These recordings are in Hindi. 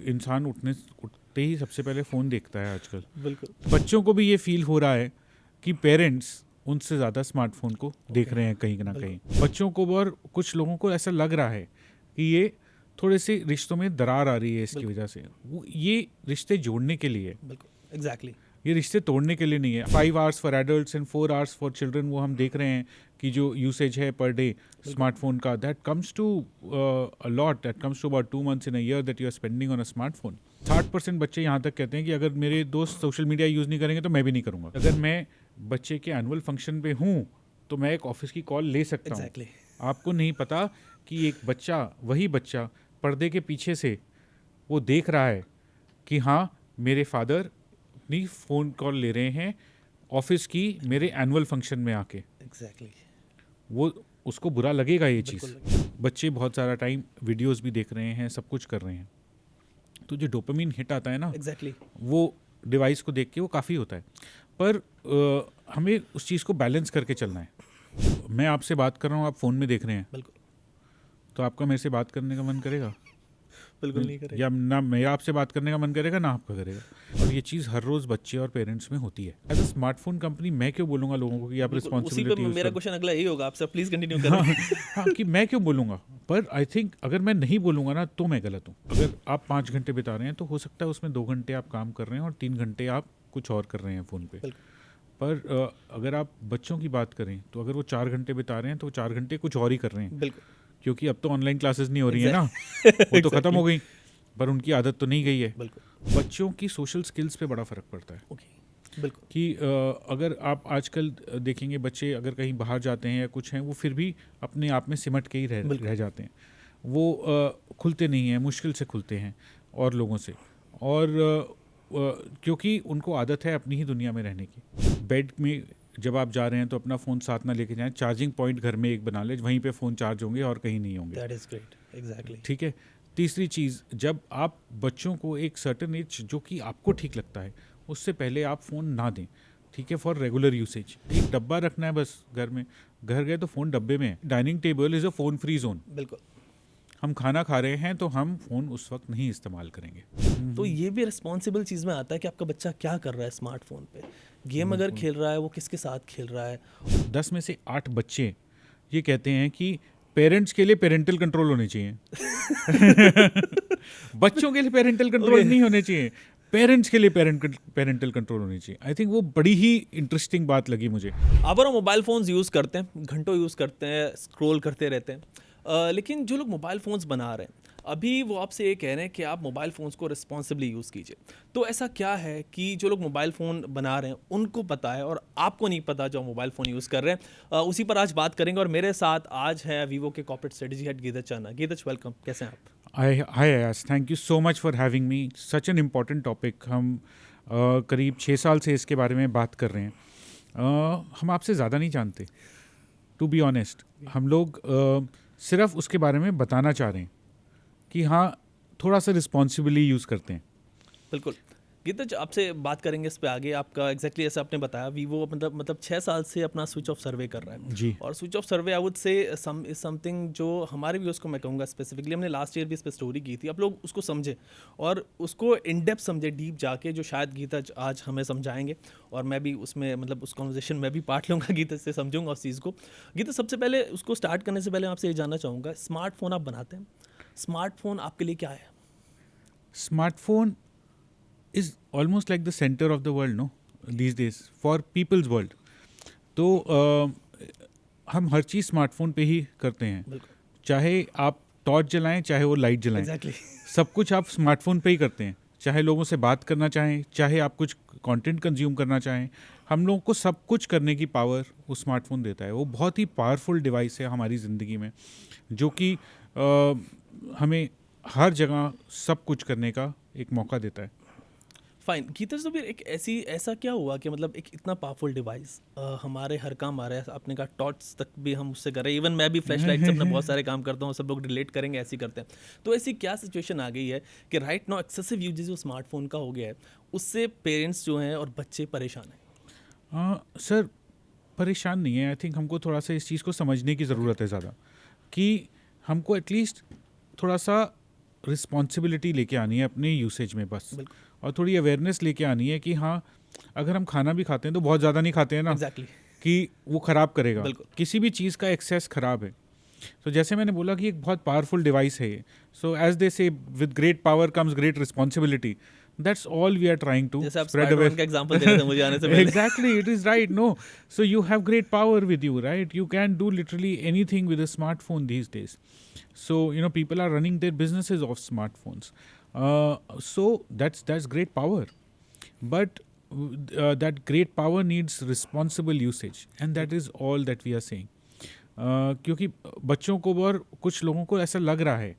इंसान उठते ही सबसे पहले फ़ोन देखता है आजकल। बिल्कुल। बच्चों को भी ये फील हो रहा है कि पेरेंट्स उनसे ज़्यादा स्मार्टफोन को देख रहे हैं कहीं ना कहीं। बच्चों को और कुछ लोगों को ऐसा लग रहा है कि ये थोड़े से रिश्तों में दरार आ रही है इसकी वजह से। ये रिश्ते जोड़ने के लिए, बिल्कुल एग्जैक्टली, ये रिश्ते तोड़ने के लिए नहीं है। 5 hours for adults and 4 hours for children, वो हम देख रहे हैं कि जो यूसेज है पर डे स्मार्टफोन का, that comes to a lot, that comes to about 2 months in a year that you are spending on a smartphone. 60% बच्चे यहाँ तक कहते हैं कि अगर मेरे दोस्त सोशल मीडिया यूज़ नहीं करेंगे तो मैं भी नहीं करूँगा। अगर मैं बच्चे के एनुअल फंक्शन पे हूँ तो मैं एक ऑफिस की कॉल ले सकता हूँ। एग्जैक्टली। आपको नहीं पता कि एक बच्चा, वही बच्चा पर्दे के पीछे से वो देख रहा है कि हाँ मेरे फादर अपनी फ़ोन कॉल ले रहे हैं ऑफिस की मेरे एनुअल फंक्शन में आके। एग्जैक्टली। वो उसको बुरा लगेगा ये चीज़। बच्चे बहुत सारा टाइम वीडियोस भी देख रहे हैं, सब कुछ कर रहे हैं, तो जो डोपामिन हिट आता है ना, एग्जैक्टली। वो डिवाइस को देख के वो काफ़ी होता है। पर हमें उस चीज़ को बैलेंस करके चलना है। मैं आपसे बात कर रहा हूँ, आप फ़ोन में देख रहे हैं, बिल्कुल तो आपका मेरे से बात करने का मन करेगा? बिल्कुल नहीं करेगा। या ना मेरा आपसे बात करने का मन करेगा ना आपका करेगा। और ये चीज़ हर रोज़ बच्चे और पेरेंट्स में होती है। एज अ स्मार्टफोन कंपनी मैं क्यों बोलूँगा लोगों को कि आप उसी रिस्पॉन्सिबिलिटी पे यूज़ मेरा करो? क्वेश्चन अगला यही होगा आपसे, प्लीज कंटिन्यू करें। हाँ कि मैं क्यों बोलूँगा, पर आई थिंक अगर मैं नहीं बोलूँगा ना तो मैं गलत हूँ। अगर आप 5 घंटे बिता रहे हैं तो हो सकता है उसमें 2 घंटे आप काम कर रहे हैं और 3 घंटे आप कुछ और कर रहे हैं फ़ोन पे। पर अगर आप बच्चों की बात करें तो अगर वो 4 घंटे बिता रहे हैं तो 4 घंटे कुछ और ही कर रहे हैं। बिल्कुल, क्योंकि अब तो ऑनलाइन क्लासेस नहीं हो रही है ना, वो तो ख़त्म हो गई, पर उनकी आदत तो नहीं गई है। बिल्कुल। बच्चों की सोशल स्किल्स पे बड़ा फ़र्क पड़ता है। ओके, बिल्कुल। कि अगर आप आजकल देखेंगे बच्चे अगर कहीं बाहर जाते हैं या कुछ हैं, वो फिर भी अपने आप में सिमट के ही रह जाते हैं। वो खुलते नहीं हैं, मुश्किल से खुलते हैं और लोगों से, और क्योंकि उनको आदत है अपनी ही दुनिया में रहने की। बेड में जब आप जा रहे हैं तो अपना फ़ोन साथ ना लेके जाएं, चार्जिंग पॉइंट घर में एक बना लें, वहीं पे फ़ोन चार्ज होंगे और कहीं नहीं होंगे। That is great, exactly. ठीक है। तीसरी चीज़, जब आप बच्चों को एक सर्टेन एज जो कि आपको ठीक लगता है उससे पहले आप फ़ोन ना दें, ठीक है, फॉर रेगुलर यूसेज। एक डब्बा रखना है बस घर में, घर गए तो फ़ोन डब्बे में है। Dining table is a phone free zone. बिल्कुल। हम खाना खा रहे हैं तो हम फ़ोन उस वक्त नहीं इस्तेमाल करेंगे। तो ये भी रिस्पॉन्सिबल चीज़ में आता है कि आपका बच्चा क्या कर रहा है स्मार्टफोन पे, गेम अगर खेल रहा है वो किसके साथ खेल रहा है। 10 में से 8 बच्चे ये कहते हैं कि पेरेंट्स के लिए पेरेंटल कंट्रोल होने चाहिए। बच्चों के लिए पेरेंटल कंट्रोल नहीं होने चाहिए, पेरेंट्स के लिए पेरेंटल कंट्रोल होनी चाहिए। आई थिंक वो बड़ी ही इंटरेस्टिंग बात लगी मुझे। आप और मोबाइल फ़ोन्स यूज़ करते हैं, घंटों यूज़ करते हैं, स्क्रॉल करते रहते हैं, लेकिन जो लोग मोबाइल फ़ोन्स बना रहे हैं अभी वो आपसे ये कह रहे हैं कि आप मोबाइल फ़ोन्स को रिस्पॉन्सिबली यूज़ कीजिए। तो ऐसा क्या है कि जो लोग मोबाइल फ़ोन बना रहे हैं उनको पता है और आपको नहीं पता जो मोबाइल फ़ोन यूज़ कर रहे हैं? उसी पर आज बात करेंगे और मेरे साथ आज है वीवो के कॉर्पोरेट स्ट्रेटजी हेड गीतज चाना। गीतज, वेलकम, कैसे हैं आप? हाय अयास, thank you so much for having me. Such an important topic. हम करीब 6 साल से इसके बारे में बात कर रहे हैं। हम आपसे ज़्यादा नहीं जानते, टू बी ऑनेस्ट। हम लोग सिर्फ उसके बारे में बताना चाह रहे हैं कि हाँ थोड़ा सा रिस्पॉन्सिबली यूज़ करते हैं। बिल्कुल। गीतज, आपसे बात करेंगे इस पे आगे। आपका एग्जैक्टली ऐसा आपने बताया, वीवो मतलब 6 साल से अपना स्विच ऑफ सर्वे कर रहा है जी। और switch off survey I would say something जो हमारे व्यूअर्स को मैं कहूँगा स्पेसिफिकली, हमने लास्ट ईयर भी इस पर स्टोरी की थी, आप लोग उसको समझे और उसको इन डेप्थ समझे, डीप जाके, जो शायद गीतज आज हमें समझाएंगे और मैं भी उसमें मतलब उस कॉन्वर्जेशन में भी पार्ट लूँगा, गीतज से समझूंगा उस चीज़ को। गीतज, सबसे पहले उसको स्टार्ट करने से पहले आपसे ये जानना चाहूँगा, स्मार्टफोन आप बनाते हैं, स्मार्टफोन आपके लिए क्या है? Smartphone is almost like the center of the world, no, these days, for people's world. तो हम हर चीज़ स्मार्टफोन पे ही करते हैं। चाहे आप टॉर्च जलाएं, चाहे वो लाइट जलाएं, Exactly. सब कुछ आप स्मार्टफोन पे ही करते हैं। चाहे लोगों से बात करना चाहें, चाहे आप कुछ कंटेंट कंज्यूम करना चाहें, हम लोगों को सब कुछ करने की पावर वो स्मार्टफोन देता है। वो बहुत ही पावरफुल डिवाइस है हमारी ज़िंदगी में, जो कि हमें हर जगह सब कुछ करने का एक मौका देता है। फाइन। गीतज, तो फिर एक ऐसा क्या हुआ कि मतलब एक इतना पावरफुल डिवाइस हमारे हर काम आ रहा है? आपने कहा टॉर्च तक भी हम उससे कर रहे हैं, इवन मैं भी फ्लैश लाइट से अपने बहुत सारे काम करता हूँ, सब लोग रिलेट करेंगे, ऐसे ही करते हैं। तो ऐसी क्या सिचुएशन आ गई है कि राइट नाउ एक्सेसिव यूजेज जो स्मार्टफोन का हो गया है उससे पेरेंट्स जो हैं और बच्चे परेशान हैं? सर, परेशान नहीं है। आई थिंक हमको थोड़ा सा इस चीज़ को समझने की ज़रूरत है ज़्यादा, कि हमको एटलीस्ट थोड़ा सा रिस्पॉन्सिबिलिटी लेके आनी है अपने यूसेज में बस, और थोड़ी अवेयरनेस लेके आनी है कि हाँ अगर हम खाना भी खाते हैं तो बहुत ज़्यादा नहीं खाते हैं ना, एग्जैक्टली कि वो ख़राब करेगा। बिल्कुल। किसी भी चीज़ का एक्सेस ख़राब है। तो जैसे मैंने बोला कि एक बहुत पावरफुल डिवाइस है ये। सो as they say with great power comes great responsibility. That's all we are trying to जैसे आप स्प्रेड स्पाइडरमैन का एग्जांपल दे रहे थे मुझे आने से पहले। Exactly, it is right. No, so you have great power with you, right? You can do literally anything with a smartphone these days. So people are running their businesses off smartphones. So that's great power, but that great power needs responsible usage, and that is all that we are saying. क्योंकि बच्चों को और कुछ लोगों को ऐसा लग रहा है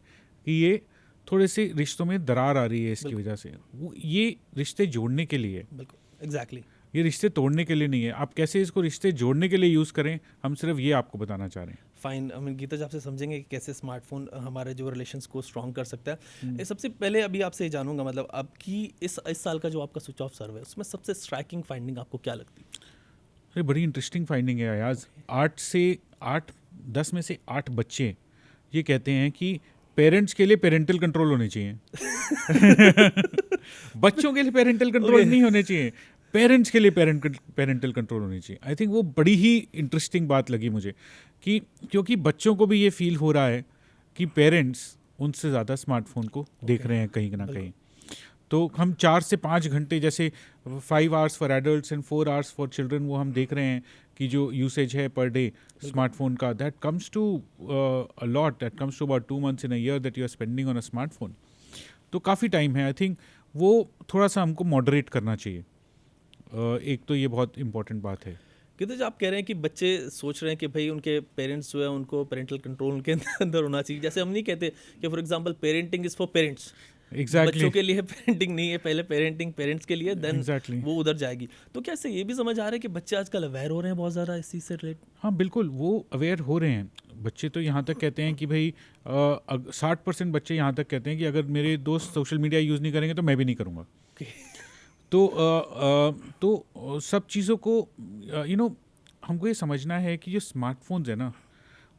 कि ये थोड़े से रिश्तों में दरार आ रही है इसकी वजह से। ये रिश्ते जोड़ने के लिए, बिल्कुल एग्जैक्टली, ये रिश्ते तोड़ने के लिए नहीं है। आप कैसे इसको रिश्ते जोड़ने के लिए यूज़ करें, हम सिर्फ ये आपको बताना चाह रहे हैं। फाइन, हम गीता जी आपसे समझेंगे कि कैसे स्मार्टफोन हमारे जो रिलेशंस को स्ट्रॉन्ग कर सकता है। सबसे पहले अभी आपसे जानूंगा, मतलब आपकी इस साल का जो आपका स्विच ऑफ सर्वे है उसमें सबसे स्ट्राइकिंग फाइंडिंग आपको क्या लगती है? अरे बड़ी इंटरेस्टिंग फाइंडिंग है अयाज। 10 में से 8 बच्चे ये कहते हैं कि पेरेंट्स के लिए पेरेंटल कंट्रोल होने चाहिए। बच्चों के लिए पेरेंटल कंट्रोल नहीं होने चाहिए, पेरेंट्स के लिए पेरेंटल कंट्रोल होनी चाहिए। आई थिंक वो बड़ी ही इंटरेस्टिंग बात लगी मुझे, कि क्योंकि बच्चों को भी ये फील हो रहा है कि पेरेंट्स उनसे ज़्यादा स्मार्टफोन को देख रहे हैं कहीं ना कहीं। तो हम 4 से 5 घंटे, जैसे 5 hours for adults and 4 hours for children, वो हम देख रहे हैं कि जो यूसेज है पर डे स्मार्टफोन का, that comes to a lot, that comes to about 2 months in a year that you are spending on a smartphone. तो काफ़ी टाइम है। आई थिंक वो थोड़ा सा हमको मॉडरेट करना चाहिए। एक तो ये बहुत इंपॉर्टेंट बात है। कितने जो आप कह रहे हैं कि बच्चे सोच रहे हैं कि भाई उनके पेरेंट्स जो है उनको पेरेंटल कंट्रोल उनके अंदर होना चाहिए। जैसे हम नहीं कहते कि for example parenting is for parents, बच्चों के लिए पेरेंटिंग नहीं है, पहले पेरेंटिंग पेरेंट्स के लिए, देन वो उधर जाएगी। तो क्या इससे ये भी समझ आ रहा है कि बच्चे आजकल अवेयर हो रहे हैं बहुत ज़्यादा इस चीज़ से रिलेट? हाँ बिल्कुल, वो अवेयर हो रहे हैं बच्चे। तो यहाँ तक कहते हैं कि भाई 60% बच्चे यहाँ तक कहते हैं कि अगर मेरे दोस्त सोशल मीडिया यूज़ नहीं करेंगे तो मैं भी नहीं करूँगा। तो सब चीज़ों को हमको ये समझना है कि जो स्मार्टफोन्स है ना,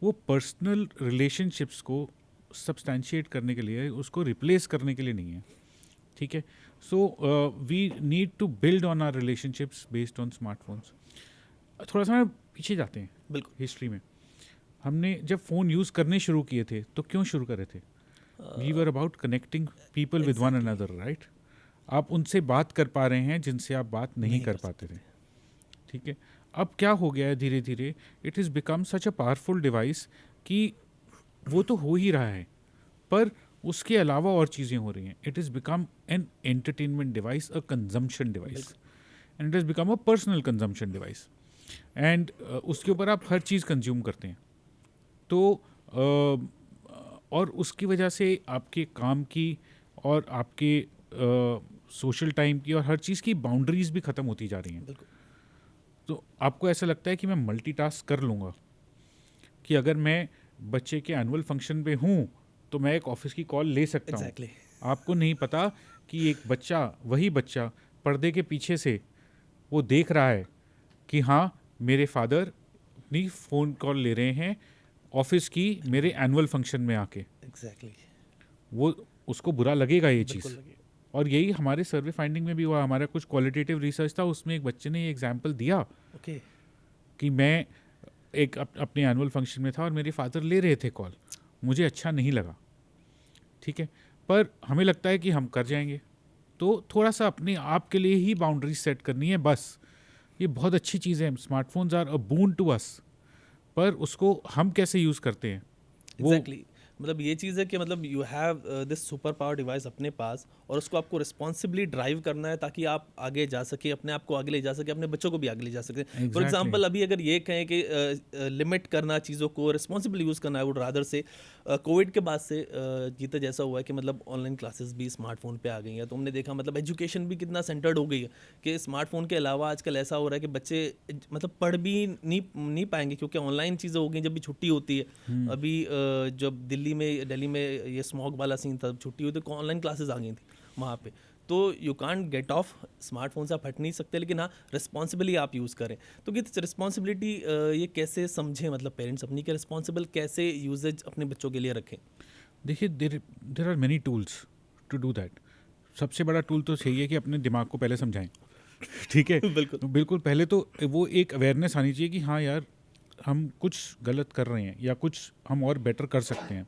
वो पर्सनल रिलेशनशिप्स को सब्सटैंशिएट करने के लिए, उसको रिप्लेस करने के लिए नहीं है। ठीक है, so we need to build on our relationships based on smartphones. थोड़ा सा पीछे जाते हैं बिल्कुल हिस्ट्री में। हमने जब फ़ोन यूज़ करने शुरू किए थे तो क्यों शुरू करे थे? We were about connecting people with one another, right? आप उनसे बात कर पा रहे हैं जिनसे आप बात नहीं कर पाते थे। ठीक है, अब क्या हो गया है, धीरे धीरे it is become such a powerful device कि वो तो हो ही रहा है, पर उसके अलावा और चीज़ें हो रही हैं। It is become an entertainment device, a consumption device, and it is become a personal consumption device. And उसके ऊपर आप हर चीज़ कंज्यूम करते हैं। तो और उसकी वजह से आपके काम की और आपके सोशल टाइम की और हर चीज़ की बाउंड्रीज भी ख़त्म होती जा रही हैं। तो आपको ऐसा लगता है कि मैं मल्टीटास्क कर लूँगा, कि अगर मैं बच्चे के एनुअल फंक्शन पे हूँ तो मैं एक ऑफिस की कॉल ले सकता हूँ। आपको नहीं पता कि एक बच्चा, वही बच्चा पर्दे के पीछे से वो देख रहा है कि हाँ मेरे फादर अपनी फ़ोन कॉल ले रहे हैं ऑफिस की मेरे एनुअल फंक्शन में आके। वो उसको बुरा लगेगा ये चीज़। और यही हमारे सर्वे फाइंडिंग में भी हुआ। हमारा कुछ क्वालिटेटिव रिसर्च था, उसमें एक बच्चे ने ये एग्जाम्पल दिया कि मैं एक अपने एनुअल फंक्शन में था और मेरे फादर ले रहे थे कॉल, मुझे अच्छा नहीं लगा। ठीक है, पर हमें लगता है कि हम कर जाएंगे। तो थोड़ा सा अपने आप के लिए ही बाउंड्री सेट करनी है बस। ये बहुत अच्छी चीज़ है, smartphones are a boon to us, पर उसको हम कैसे यूज़ करते हैं Exactly. मतलब ये चीज़ है कि मतलब you have this super power device अपने पास और उसको आपको रिस्पॉन्सिबली ड्राइव करना है ताकि आप आगे जा सके, अपने आप को आगे ले जा सके, अपने बच्चों को भी आगे ले जा सके। फॉर एग्जांपल अभी अगर ये कहें कि लिमिट करना चीज़ों को, रिस्पॉन्सिबली यूज़ करना, आई वुड रादर से कोविड के बाद से गीता जैसा हुआ है कि मतलब ऑनलाइन क्लासेस भी स्मार्टफोन पे आ गई हैं, तो हमने देखा मतलब एजुकेशन भी कितना सेंटर्ड हो गई है कि स्मार्टफोन के अलावा आजकल ऐसा हो रहा है कि बच्चे मतलब पढ़ भी नहीं पाएंगे क्योंकि ऑनलाइन चीज़ें हो गई। जब भी छुट्टी होती है, अभी जब दिल्ली में ये स्मॉग वाला सीन था, छुट्टी हुई तो ऑनलाइन क्लासेस आ गई थी वहाँ पे। तो you can't get of, smartphone से आप हट नहीं सकते, लेकिन हाँ रिस्पॉन्सिबली आप यूज़ करें। तो किस रिस्पॉन्सिबिलिटी ये कैसे समझें, मतलब पेरेंट्स अपनी के रिस्पॉन्सिबल कैसे यूजेज अपने बच्चों के लिए रखें? देखिए there are many tools to do that. सबसे बड़ा टूल तो सही है कि अपने दिमाग को पहले समझाएं. ठीक है. बिल्कुल. तो बिल्कुल पहले तो वो एक अवेयरनेस आनी चाहिए कि हाँ यार हम कुछ गलत कर रहे हैं या कुछ हम और बेटर कर सकते हैं.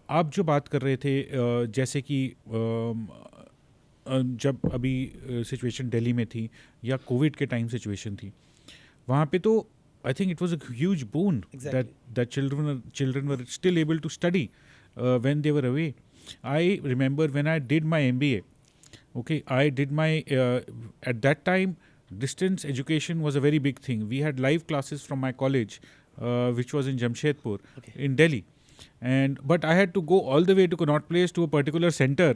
आप जो बात कर रहे थे जैसे कि जब अभी सिचुएशन दिल्ली में थी या कोविड के टाइम सिचुएशन थी, वहाँ पे तो I think it was a huge boon that children were still able to study when they were away. I remember when I did my MBA, okay, I did my, at that time, distance education was a very big thing. We had live classes from my college, which was in Jamshedpur, in Delhi. But I had to go all the way to Connaught Place to a particular center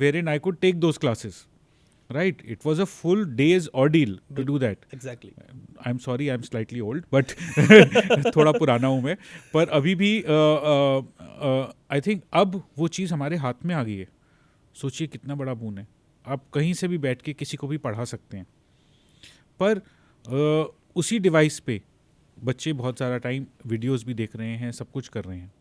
wherein I could take those classes. Right? It was a full day's ordeal to do that. Exactly. I'm sorry, I'm slightly old, but थोड़ा पुराना हूँ मैं. पर अभी भी आई थिंक अब वो चीज़ हमारे हाथ में आ गई है. सोचिए कितना बड़ा बून है. आप कहीं से भी बैठ के किसी को भी पढ़ा सकते हैं. पर उसी डिवाइस पे बच्चे बहुत सारा टाइम वीडियोस भी देख रहे हैं, सब कुछ कर रहे हैं.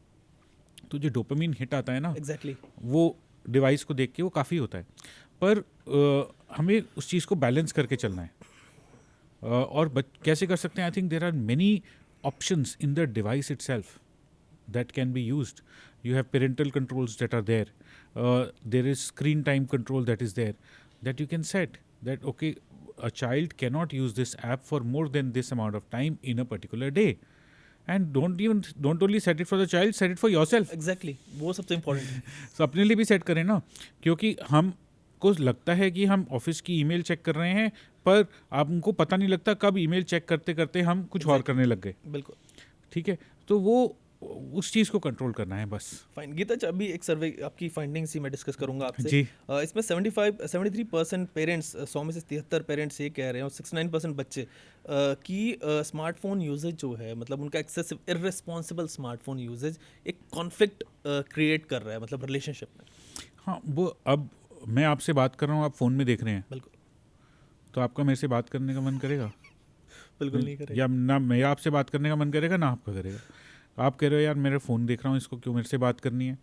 तो जो डोपामिन हिट आता है ना, Exactly. वो डिवाइस को देख के वो काफ़ी होता है. पर हमें उस चीज़ को बैलेंस करके चलना है. और कैसे कर सकते हैं? I think there are many options in the device itself that can be used. You have parental controls that are there. There is screen time control that is there, that you can set that, okay, a child cannot use this app for more than this amount of time in a particular day. And don't only set it for the child, set it for yourself. Exactly. वो सबसे important है. So अपने लिए भी सेट करें ना, क्योंकि हमको लगता है कि हम ऑफिस की ईमेल चेक कर रहे हैं, पर आपको पता नहीं लगता कब ईमेल चेक करते करते हम कुछ और करने लग गए. बिल्कुल. ठीक है. तो वो उस चीज़ को कंट्रोल करना है बस. फाइन. गीता, अभी एक सर्वे आपकी फाइंडिंग्स ही मैं डिस्कस करूंगा आपसे. जी. इसमें 73% पेरेंट्स, 100 में से 73 पेरेंट्स ये कह रहे हैं, और 69% बच्चे कि स्मार्टफोन यूजेज जो है, मतलब उनका एक्सेसिव इररिस्पॉन्सिबल स्मार्टफोन यूजेज एक कॉन्फ्लिक्ट क्रिएट कर रहा है, मतलब रिलेशनशिप में. हाँ, वो अब मैं आपसे बात कर रहा हूँ, आप फ़ोन में देख रहे हैं. बिल्कुल. तो आपका मेरे से बात करने का मन करेगा? बिल्कुल नहीं करेगा. या ना मेरा आपसे बात करने का मन करेगा ना आपका करेगा. आप कह रहे हो यार मेरे फ़ोन देख रहा हूँ, इसको क्यों मेरे से बात करनी है.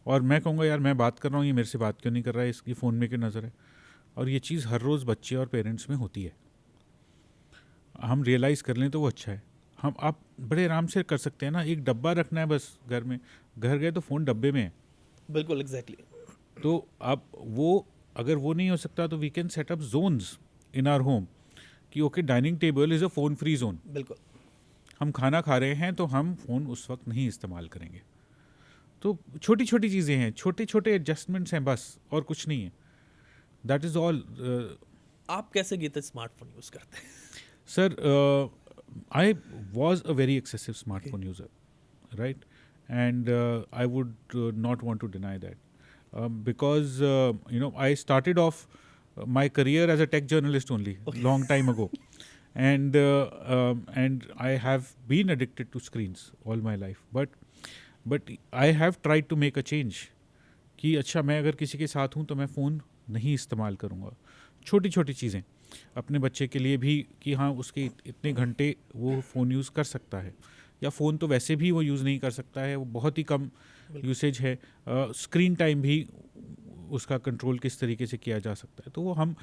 और मैं कहूँगा यार मैं बात कर रहा हूँ, ये मेरे से बात क्यों नहीं कर रहा है, इसकी फ़ोन में क्यों नज़र है. और ये चीज़ हर रोज़ बच्चे और पेरेंट्स में होती है. हम रियलाइज़ कर लें तो वो अच्छा है. आप बड़े आराम से कर सकते हैं ना. एक डब्बा रखना है बस घर में. घर गए तो फ़ोन डब्बे में है. बिल्कुल. एग्जैक्टली. तो आप वो अगर वो नहीं हो सकता तो we can set up zones in our home कि okay, dining table is a phone free zone. बिल्कुल. हम खाना खा रहे हैं तो हम फ़ोन उस वक्त नहीं इस्तेमाल करेंगे. तो छोटी छोटी चीज़ें हैं, छोटे छोटे एडजस्टमेंट्स हैं बस, और कुछ नहीं है. That is all. आप कैसे गीता स्मार्टफोन यूज़ करते हैं? Sir, I was a very excessive smartphone user, right, and I would not want to deny that because I started off my career as a tech journalist only, long time ago. And I have been addicted to screens all my life. But I have tried to make a change कि अच्छा, मैं अगर किसी के साथ हूँ तो मैं फ़ोन नहीं इस्तेमाल करूँगा. छोटी छोटी चीज़ें अपने बच्चे के लिए भी कि हाँ, उसके इतने घंटे वो फ़ोन यूज़ कर सकता है, या फ़ोन तो वैसे भी वो यूज़ नहीं कर सकता है, वो बहुत ही कम यूसेज है. स्क्रीन टाइम भी उसका कंट्रोल किस तरीके से किया जा सकता है, तो वो हम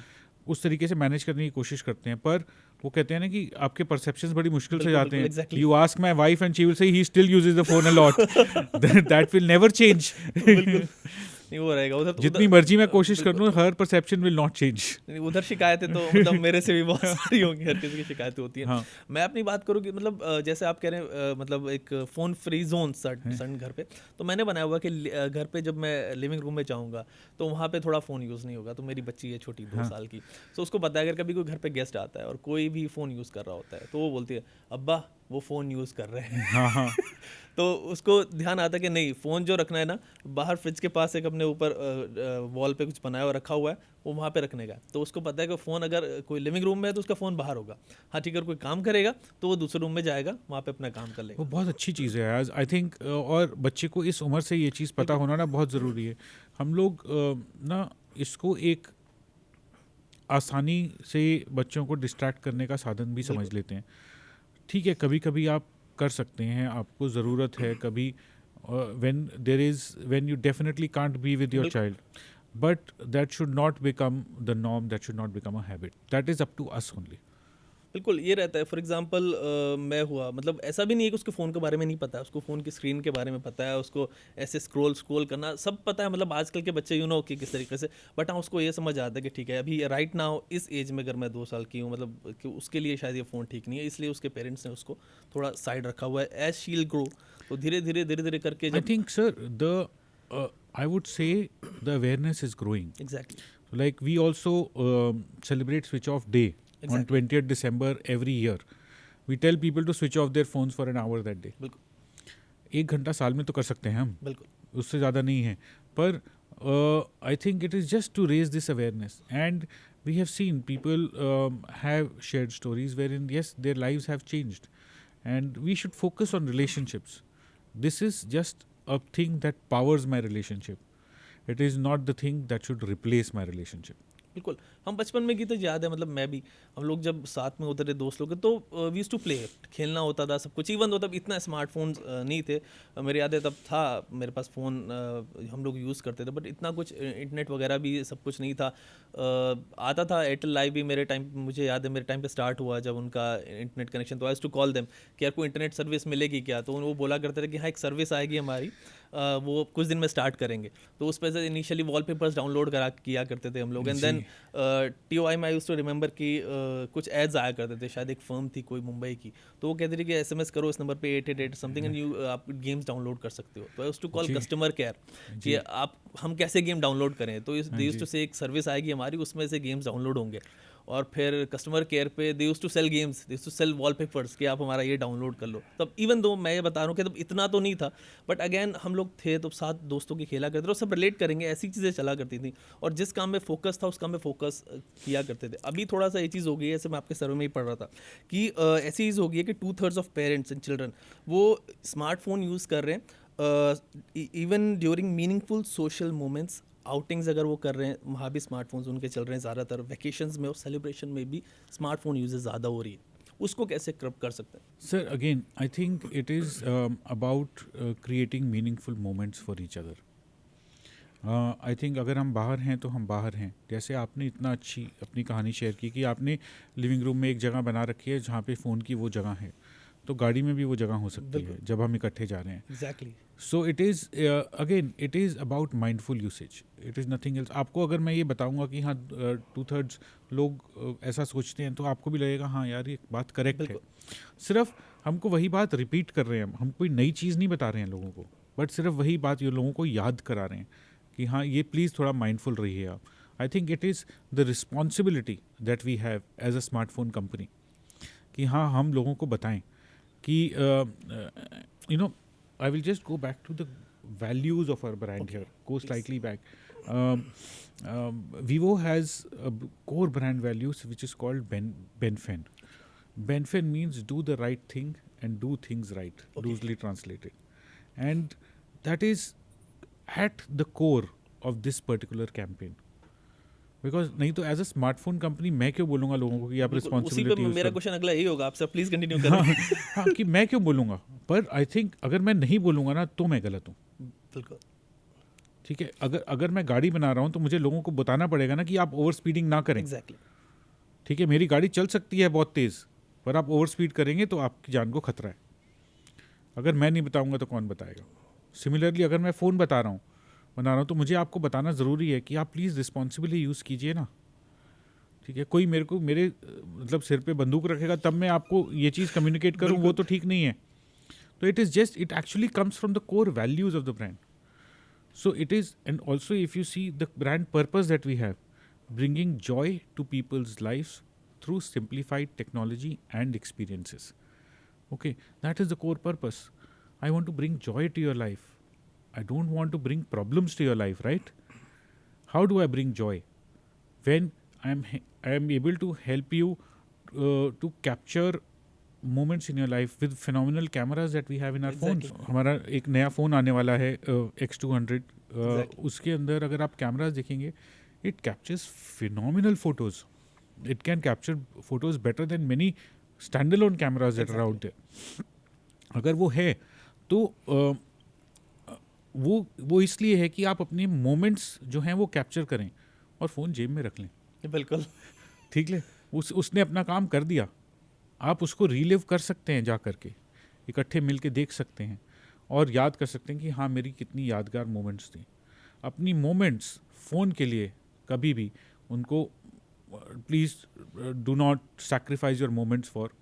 उस तरीके से मैनेज करने की कोशिश करते हैं. पर वो कहते हैं ना कि आपके परसेप्शंस बड़ी मुश्किल से जाते हैं. You ask my wife and she will say he still uses the phone a lot. That will never change. नहीं वो रहेगा उधर. जितनी मर्जी मैं कोशिश कर लूँ, हर परसेप्शन विल नॉट चेंज. उधर शिकायतें तो मतलब मेरे से भी बहुत सारी होंगी, हर किसी की शिकायतें होती हैं. हाँ. मैं अपनी बात करूँ कि मतलब जैसे आप कह रहे हैं मतलब एक फ़ोन फ्री जोन सन घर पे, तो मैंने बनाया हुआ कि घर पे जब मैं लिविंग रूम में जाऊँगा तो वहाँ पे थोड़ा फ़ोन यूज़ नहीं होगा. तो मेरी बच्ची है छोटी 2 साल की, तो उसको पता है अगर कभी कोई घर पे गेस्ट आता है और कोई भी फ़ोन यूज़ कर रहा होता है तो वो बोलती है अब्बा वो फ़ोन यूज़ कर रहे हैं. हाँ हाँ. तो उसको ध्यान आता है कि नहीं, फ़ोन जो रखना है ना, बाहर फ्रिज के पास एक अपने ऊपर वॉल पे कुछ बनाया हुआ रखा हुआ है, वो वहाँ पे रखने का. तो उसको पता है कि फ़ोन अगर कोई लिविंग रूम में है तो उसका फ़ोन बाहर होगा. हाँ ठीक है, कोई काम करेगा तो वो दूसरे रूम में जाएगा, वहाँ पे अपना काम कर लेगा. वो बहुत अच्छी चीज़ है आज, आई थिंक. और बच्चे को इस उम्र से ये चीज़ पता होना ना बहुत ज़रूरी है. हम लोग ना इसको एक आसानी से बच्चों को डिस्ट्रैक्ट करने का साधन भी समझ लेते हैं. ठीक है, कभी कभी आप कर सकते हैं, आपको ज़रूरत है कभी, when you definitely can't be with your child, but that should not become the norm, that should not become a habit. That is up to us only. बिल्कुल ये रहता है। फॉर एग्जांपल मैं हुआ, मतलब ऐसा भी नहीं है कि उसके फ़ोन के बारे में नहीं पता है, उसको फ़ोन की स्क्रीन के बारे में पता है, उसको ऐसे स्क्रॉल करना सब पता है, मतलब आजकल के बच्चे कि किस तरीके से। बट हाँ, उसको ये समझ आता है कि ठीक है अभी राइट नाउ इस एज में अगर मैं 2 साल की हूँ, मतलब कि उसके लिए शायद ये फ़ोन ठीक नहीं है, इसलिए उसके पेरेंट्स ने उसको थोड़ा साइड रखा हुआ है। एज शील ग्रो, तो धीरे धीरे करके I think, sir, I would say the awareness is growing. Exactly Like we also celebrate switch off day on 20th December every year. We tell people to switch off their phones for an hour that day. बिल्कुल 1 घंटा साल में तो कर सकते हैं हम, बिल्कुल उससे ज़्यादा नहीं है। पर I think it is just to raise this awareness, and we have seen people have shared stories wherein yes, their lives have changed, and we should focus on relationships. This is just a thing that powers my relationship. It is not the thing that should replace my relationship. बिल्कुल। हम बचपन में की तो याद है, मतलब मैं भी, हम लोग जब साथ में उतरे दोस्त लोग तो वी यूज्ड टू प्ले, खेलना होता था सब कुछ। इवन तो तब इतना स्मार्टफोन्स नहीं थे, मेरे याद है तब था मेरे पास फ़ोन, हम लोग यूज़ करते थे, बट इतना कुछ इंटरनेट वगैरह भी सब कुछ नहीं था। आता था एयरटेल लाइव भी मेरे टाइम, मुझे याद है मेरे टाइम पे स्टार्ट हुआ जब उनका इंटरनेट कनेक्शन। तो I used to call them कि यार कोई इंटरनेट सर्विस मिलेगी क्या, तो वो बोला करते थे कि हाँ एक सर्विस आएगी हमारी, वो कुछ दिन में स्टार्ट करेंगे। तो उस पर से इनिशियली वॉलपेपर्स डाउनलोड किया करते थे हम लोग। एंड देन TOI में आई यूज्ड टू रिमेंबर कि कुछ एड्स आया करते थे, शायद एक फर्म थी कोई मुंबई की, तो वो कहते थे कि SMS करो इस नंबर पे 888 समथिंग एंड यू आप गेम्स डाउनलोड कर सकते हो। तो I used to call customer care कि हम कैसे गेम डाउनलोड करें, तो दे यूज्ड टू से एक सर्विस आएगी हमारी, उसमें से गेम्स डाउनलोड होंगे। और फिर कस्टमर केयर पे they used to sell games, they used to sell wallpapers कि आप हमारा ये डाउनलोड कर लो। तब इवन दो मैं ये बता रहा हूँ कि तब इतना तो नहीं था, बट अगेन हम लोग थे तो साथ दोस्तों की खेला करते थे, और सब रिलेट करेंगे, ऐसी चीज़ें चला करती थी। और जिस काम में फोकस था उस काम में फोकस किया करते थे। अभी थोड़ा सा ये चीज़ हो गई है, ऐसे मैं आपके सर्वे में ही पढ़ रहा था कि ऐसी चीज़ हो गई है कि 2/3 ऑफ पेरेंट्स एंड चिल्ड्रन वो स्मार्टफोन यूज़ कर रहे हैं even during meaningful social moments. Outings अगर वो कर रहे हैं वहाँ भी स्मार्टफोन्स उनके चल रहे हैं ज़्यादातर, वैकेशंस में और सेलिब्रेशन में भी स्मार्टफोन यूजेस ज़्यादा हो रही है। उसको कैसे क्रब कर सकते हैं? Sir, again, I think it is about creating meaningful moments for each other. I think अगर हम बाहर हैं तो हम बाहर हैं। जैसे आपने इतना अच्छी अपनी कहानी शेयर की कि आपने लिविंग रूम में एक जगह बना रखी है जहाँ पे फ़ोन की वो जगह है, तो गाड़ी में भी वो जगह हो सकती है जब हम इकट्ठे जा रहे हैं। Exactly. So it is again it is about mindful usage, it is nothing else. आपको अगर मैं ये बताऊंगा कि हाँ 2/3 लोग ऐसा सोचते हैं, तो आपको भी लगेगा हाँ यार ये बात करेक्ट है। सिर्फ हमको वही बात रिपीट कर रहे हैं, हम कोई नई चीज़ नहीं बता रहे हैं लोगों को, बट सिर्फ वही बात ये लोगों को याद करा रहे हैं कि हाँ ये प्लीज़ थोड़ा माइंडफुल रहिए आप। I think it is the responsibility that we have as a smartphone company कि हाँ हम लोगों को बताएं कि you know I will just go back to the values of our brand here. Go slightly back. Vivo has a core brand values which is called BenFen. BenFen means do the right thing and do things right, loosely translated. And that is at the core of this particular campaign. Because नहीं तो एज अ स्मार्टफोन कंपनी मैं क्यों बोलूँगा लोगों को कि आप रिस्पॉन्सिबिलिटी यूज मेरा क्वेश्चन अगला यही होगा आपसे, प्लीज कंटिन्यू करें। हाँ कि मैं क्यों बोलूँगा, पर आई थिंक अगर मैं नहीं बोलूँगा ना तो मैं गलत हूँ। बिल्कुल ठीक है, अगर मैं गाड़ी बना रहा हूँ तो मुझे लोगों को बताना पड़ेगा ना कि आप ओवर स्पीडिंग ना करें। एग्जैक्टली। ठीक है, मेरी गाड़ी चल सकती है बहुत तेज़, पर आप ओवर स्पीड करेंगे तो आपकी जान को खतरा है। अगर मैं नहीं बताऊँगा तो कौन बताएगा। सिमिलरली अगर मैं फ़ोन बना रहा हूँ तो मुझे आपको बताना ज़रूरी है कि आप प्लीज़ रिस्पॉन्सिबली यूज़ कीजिए ना। ठीक है, कोई मेरे मतलब सिर पे बंदूक रखेगा तब मैं आपको ये चीज़ कम्युनिकेट करूँ, वो तो ठीक नहीं है। तो it actually comes from the core values of the brand. So it is, and also if you see the brand purpose that we have, bringing joy to people's lifes through simplified technology and experiences. Okay, that is the core purpose. I want to bring joy to your life. I don't want to bring problems to your life, right? How do I bring joy? When I am able to help you to capture moments in your life with phenomenal cameras that we have in our phones. हमारा एक नया फ़ोन आने वाला है X200. उसके अंदर अगर आप कैमराज देखेंगे, it captures phenomenal photos. It can capture photos better than many standalone cameras that are out there. अगर वो है तो वो इसलिए है कि आप अपने मोमेंट्स जो हैं वो कैप्चर करें और फ़ोन जेब में रख लें। बिल्कुल। ठीक है, उसने अपना काम कर दिया, आप उसको रीलिव कर सकते हैं, जा कर के इकट्ठे मिल के देख सकते हैं और याद कर सकते हैं कि हाँ मेरी कितनी यादगार मोमेंट्स थी। अपनी मोमेंट्स फ़ोन के लिए कभी भी उनको please do not sacrifice your moments for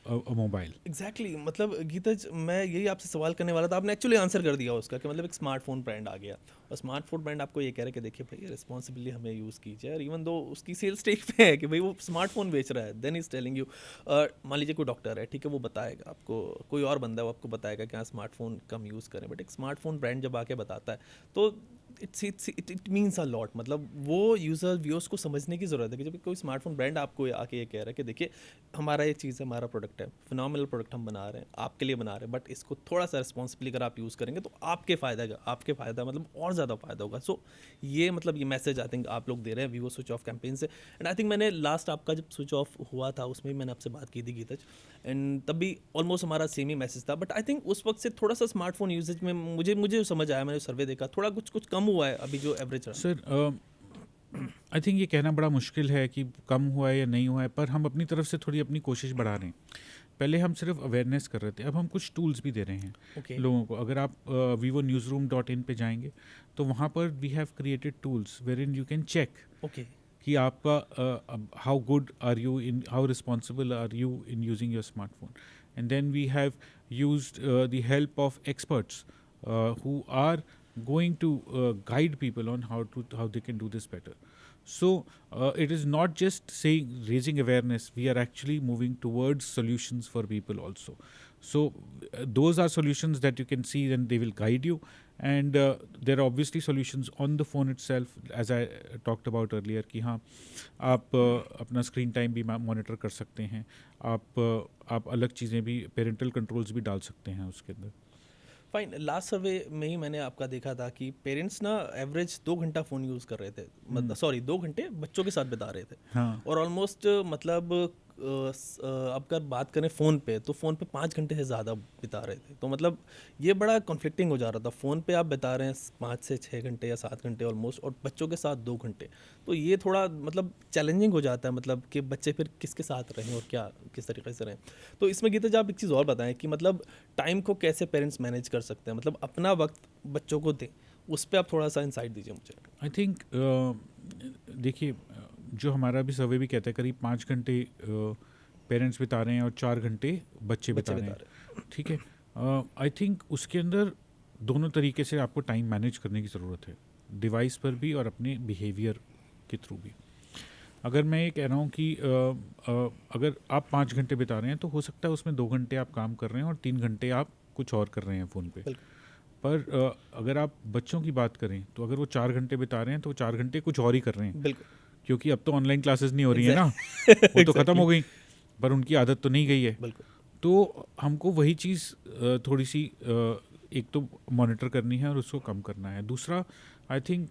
a mobile. Exactly मतलब गीताज, मैं यही आपसे सवाल करने वाला था, आपने एक्चुअली आंसर कर दिया उसका कि मतलब एक स्मार्टफोन ब्रांड आ गया और स्मार्टफोन ब्रांड आपको ये कह रहा है कि देखिए भाई रिस्पॉन्सिबली हमें यूज़ कीजिए, और इवन दो उसकी सेल्स स्टेज पे है कि भाई वो स्मार्टफोन बेच रहा है, देन इज टेलिंग यू, मान लीजिए कोई डॉक्टर है, ठीक है, वो बताएगा आपको, कोई और बंदा है वो आपको बताएगा कि हाँ स्मार्टफोन कम यूज़ करें, बट एक स्मार्टफोन ब्रांड जब आके बताता है तो इट मीन्स अ लॉट। मतलब वो यूज़र व्यूअर्स को समझने की ज़रूरत है कि जब कोई स्मार्टफोन ब्रांड आपको आके ये कह रहा है कि देखिए हमारा ये चीज़ है, हमारा प्रोडक्ट है, फिनोमिनल प्रोडक्ट हम बना रहे हैं, आपके लिए बना रहे हैं, बट इसको थोड़ा सा रिस्पॉन्सिबली अगर आप यूज़ करेंगे तो आपके फ़ायदा मतलब और ज़्यादा फ़ायदा होगा। सो ये मतलब ये मैसेज आई थिंक आप लोग दे रहे हैं वीवो स्विच ऑफ कैंपेन से। एंड आई थिंक मैंने लास्ट आपका जब स्विच ऑफ हुआ था उसमें भी मैंने आपसे बात की थी गीतज, एंड तब भी ऑलमोस्ट हमारा सेम ही मैसेज था, बट आई थिंक उस वक्त से थोड़ा सा स्मार्टफोन यूजेज में मुझे समझ आया, मैंने सर्वे देखा, थोड़ा कुछ कम हुआ है अभी जो एवरेज रहा। सर आई थिंक ये कहना बड़ा मुश्किल है कि कम हुआ है या नहीं हुआ है, पर हम अपनी तरफ से थोड़ी अपनी कोशिश बढ़ा रहे हैं। पहले हम सिर्फ अवेयरनेस कर रहे थे, अब हम कुछ टूल्स भी दे रहे हैं लोगों को। अगर आप vivo-newsroom.in पे जाएंगे तो वहाँ पर we have created tools where in you can check कि आपका how good are you in, how responsible are you in using your smartphone. And then we have used the help of experts who are going to guide people on how they can do this better. So it is not just saying raising awareness, we are actually moving towards solutions for people also. So those are solutions that you can see and they will guide you, and there are obviously solutions on the phone itself, as I talked about earlier कि हाँ आप अपना स्क्रीन टाइम भी मॉनिटर कर सकते हैं, आप अलग चीज़ें भी, पेरेंटल कंट्रोल्स भी डाल सकते हैं उसके अंदर। फाइन, लास्ट सर्वे में ही मैंने आपका देखा था कि पेरेंट्स ना एवरेज 2 घंटा फ़ोन यूज़ कर रहे थे, मतलब सॉरी 2 घंटे बच्चों के साथ बिता रहे थे। हाँ। और ऑलमोस्ट मतलब अब अगर बात करें फ़ोन पे तो फ़ोन पे 5 घंटे से ज़्यादा बिता रहे थे। तो मतलब ये बड़ा कॉन्फ्लिक्टिंग हो जा रहा था, फ़ोन पे आप बिता रहे हैं 5 से 6 घंटे या 7 घंटे ऑलमोस्ट, और बच्चों के साथ 2 घंटे। तो ये थोड़ा मतलब चैलेंजिंग हो जाता है, मतलब कि बच्चे फिर किसके साथ रहें और क्या किस तरीके से रहें। तो इसमें गीता जी आप एक चीज़ और बताएं कि मतलब टाइम को कैसे पेरेंट्स मैनेज कर सकते हैं, मतलब अपना वक्त बच्चों को दें, उस पर आप थोड़ा सा इंसाइट दीजिए मुझे। आई थिंक देखिए, जो हमारा भी सर्वे भी कहता है करीब 5 घंटे पेरेंट्स बिता रहे हैं और 4 घंटे बच्चे बिता रहे हैं। ठीक है, आई थिंक उसके अंदर दोनों तरीके से आपको टाइम मैनेज करने की ज़रूरत है, डिवाइस पर भी और अपने बिहेवियर के थ्रू भी। अगर मैं ये कह रहा हूँ कि अगर आप 5 घंटे बिता रहे हैं तो हो सकता है उसमें 2 घंटे आप काम कर रहे हैं और 3 घंटे आप कुछ और कर रहे हैं फ़ोन पे। पर अगर आप बच्चों की बात करें तो अगर वो 4 घंटे बिता रहे हैं तो 4 घंटे कुछ और ही कर रहे हैं। बिल्कुल, क्योंकि अब तो ऑनलाइन क्लासेस नहीं हो रही है ना, वो तो ख़त्म हो गई, पर उनकी आदत तो नहीं गई है। तो हमको वही चीज़ थोड़ी सी एक तो मॉनिटर करनी है और उसको कम करना है। दूसरा, आई थिंक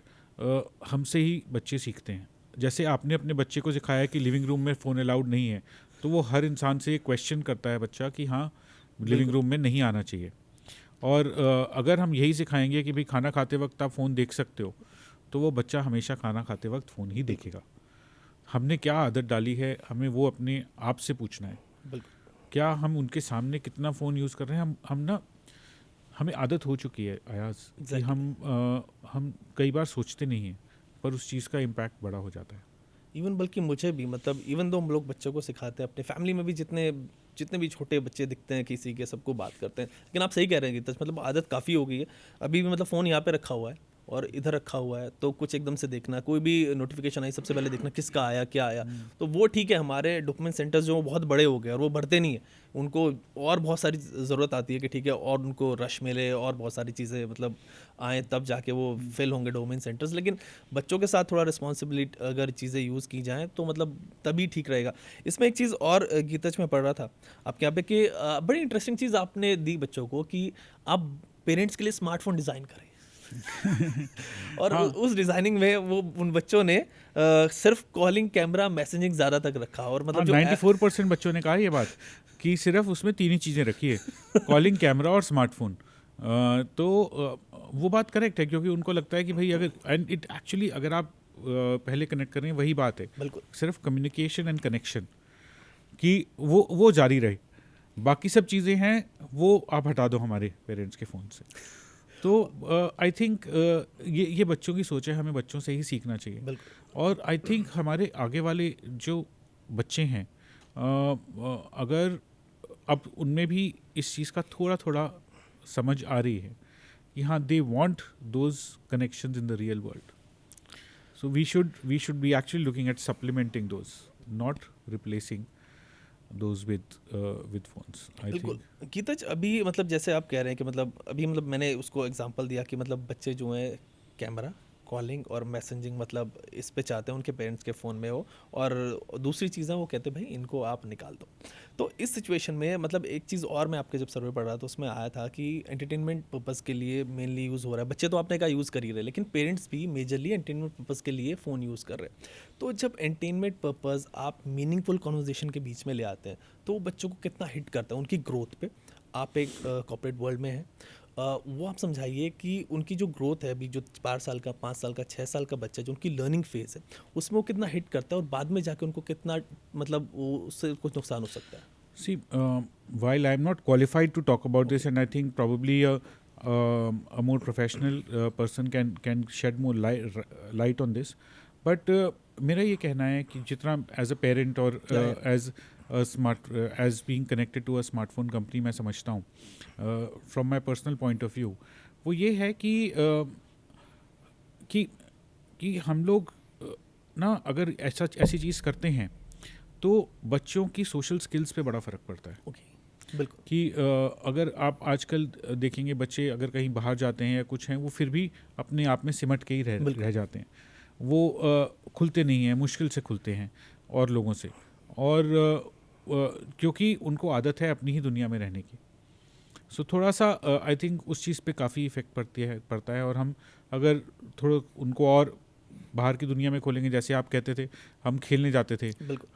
हमसे ही बच्चे सीखते हैं। जैसे आपने अपने बच्चे को सिखाया कि लिविंग रूम में फ़ोन अलाउड नहीं है, तो वो हर इंसान से क्वेश्चन करता है बच्चा कि हाँ लिविंग रूम में नहीं आना चाहिए। और अगर हम यही सिखाएंगे कि भाई खाना खाते वक्त आप फ़ोन देख सकते हो, तो वो बच्चा हमेशा खाना खाते वक्त फ़ोन ही देखेगा। हमने क्या आदत डाली है, हमें वो अपने आप से पूछना है। क्या हम उनके सामने कितना फ़ोन यूज़ कर रहे हैं? हम ना, हमें आदत हो चुकी है अयाज कि हम कई बार सोचते नहीं हैं, पर उस चीज़ का इम्पैक्ट बड़ा हो जाता है। इवन बल्कि मुझे भी, मतलब इवन दो हम लोग बच्चों को सिखाते हैं, अपने फैमिली में भी जितने भी छोटे बच्चे दिखते हैं किसी के, सबको बात करते हैं, लेकिन आप सही कह रहे हैं कि मतलब आदत काफ़ी हो गई है। अभी भी मतलब फ़ोन यहाँ पे रखा हुआ है और इधर रखा हुआ है, तो कुछ एकदम से देखना, कोई भी नोटिफिकेशन आई सबसे पहले देखना किसका आया क्या आया। तो वो ठीक है, हमारे डॉक्यूमेंट सेंटर्स जो बहुत बड़े हो गए और वो बढ़ते नहीं है, उनको और बहुत सारी ज़रूरत आती है कि ठीक है और उनको रश मिले और बहुत सारी चीज़ें मतलब आएँ तब जाके वो फिल होंगे डोमेन सेंटर्स। लेकिन बच्चों के साथ थोड़ा रिस्पॉन्सिबिलिटी अगर चीज़ें यूज़ की जाएँ तो मतलब तभी ठीक रहेगा। इसमें एक चीज़ और गीतच में पढ़ रहा था आपके यहाँ पे कि बड़ी इंटरेस्टिंग चीज़ आपने दी बच्चों को कि आप पेरेंट्स के लिए स्मार्टफोन डिज़ाइन करें। और हाँ। उस डिज़ाइनिंग में वो उन बच्चों ने सिर्फ कॉलिंग, कैमरा, मैसेजिंग ज़्यादा तक रखा। और मतलब जो 94% बच्चों ने कहा ये बात कि सिर्फ उसमें 3 ही चीज़ें रखी है, कॉलिंग, कैमरा और स्मार्टफोन। तो वो बात करेक्ट है, क्योंकि उनको लगता है कि भाई अगर एंड इट एक्चुअली अगर आप पहले कनेक्ट कर रहे हैं वही बात है, बिल्कुल सिर्फ कम्युनिकेशन एंड कनेक्शन कि वो जारी रहे, बाकी सब चीज़ें हैं वो आप हटा दो हमारे पेरेंट्स के फ़ोन से। तो आई थिंक ये बच्चों की सोच है, हमें बच्चों से ही सीखना चाहिए। बिल्कुल और आई थिंक हमारे आगे वाले जो बच्चे हैं अगर अब उनमें भी इस चीज़ का थोड़ा थोड़ा समझ आ रही है कि हाँ they want those connections in the real world, so we should be actually looking at supplementing those, not replacing those with phones, I बिल्कुल थिंक। गीताज, अभी मतलब जैसे आप कह रहे हैं कि मतलब अभी मतलब मैंने उसको एग्जांपल दिया कि मतलब बच्चे जो हैं कैमरा, कॉलिंग और मैसेजिंग मतलब इस पे चाहते हैं उनके पेरेंट्स के फ़ोन में हो, और दूसरी चीज़ें वो कहते हैं भाई इनको आप निकाल दो। तो इस सिचुएशन में मतलब एक चीज़ और मैं आपके जब सर्वे पढ़ रहा था उसमें आया था कि एंटरटेनमेंट पर्पज़ के लिए मेनली यूज़ हो रहा है, बच्चे तो आपने कहा यूज़ कर ही रहे, लेकिन पेरेंट्स भी मेजरली एंटरटेनमेंट पर्पज़ के लिए फ़ोन यूज़ कर रहे हैं। तो जब एंटरटेनमेंट पर्पज़ आप मीनिंगफुल कॉन्वर्जेशन के बीच में ले आते हैं तो वो बच्चों को कितना हिट करता है उनकी ग्रोथ पे। आप एक कॉर्पोरेट वर्ल्ड में हैं, वो आप समझाइए कि उनकी जो ग्रोथ है अभी जो 4 साल का, 5 साल का, 6 साल का बच्चा जो उनकी लर्निंग फेज़ है उसमें वो कितना हिट करता है और बाद में जाके उनको कितना मतलब वो उससे कुछ नुकसान हो सकता है। See, while I'm not qualified to talk about this, and I think probably a more professional person can shed more light on this, but मेरा ये कहना है कि जितना as a parent और as a as being connected to a smartphone company मैं समझता हूँ from my personal point of view, वो ये है कि हम लोग ना अगर ऐसी चीज़ करते हैं तो बच्चों की सोशल स्किल्स पे बड़ा फ़र्क पड़ता है। ओके बिल्कुल कि अगर आप आजकल देखेंगे बच्चे अगर कहीं बाहर जाते हैं या कुछ हैं, वो फिर भी अपने आप में सिमट के ही रह जाते हैं, वो खुलते नहीं हैं, मुश्किल से खुलते हैं और लोगों से, और क्योंकि उनको आदत है अपनी ही दुनिया में रहने की। सो थोड़ा सा आई थिंक उस चीज़ पे काफ़ी इफ़ेक्ट पड़ता है, और हम अगर थोड़ा उनको और बाहर की दुनिया में खोलेंगे, जैसे आप कहते थे हम खेलने जाते थे, बिल्कुल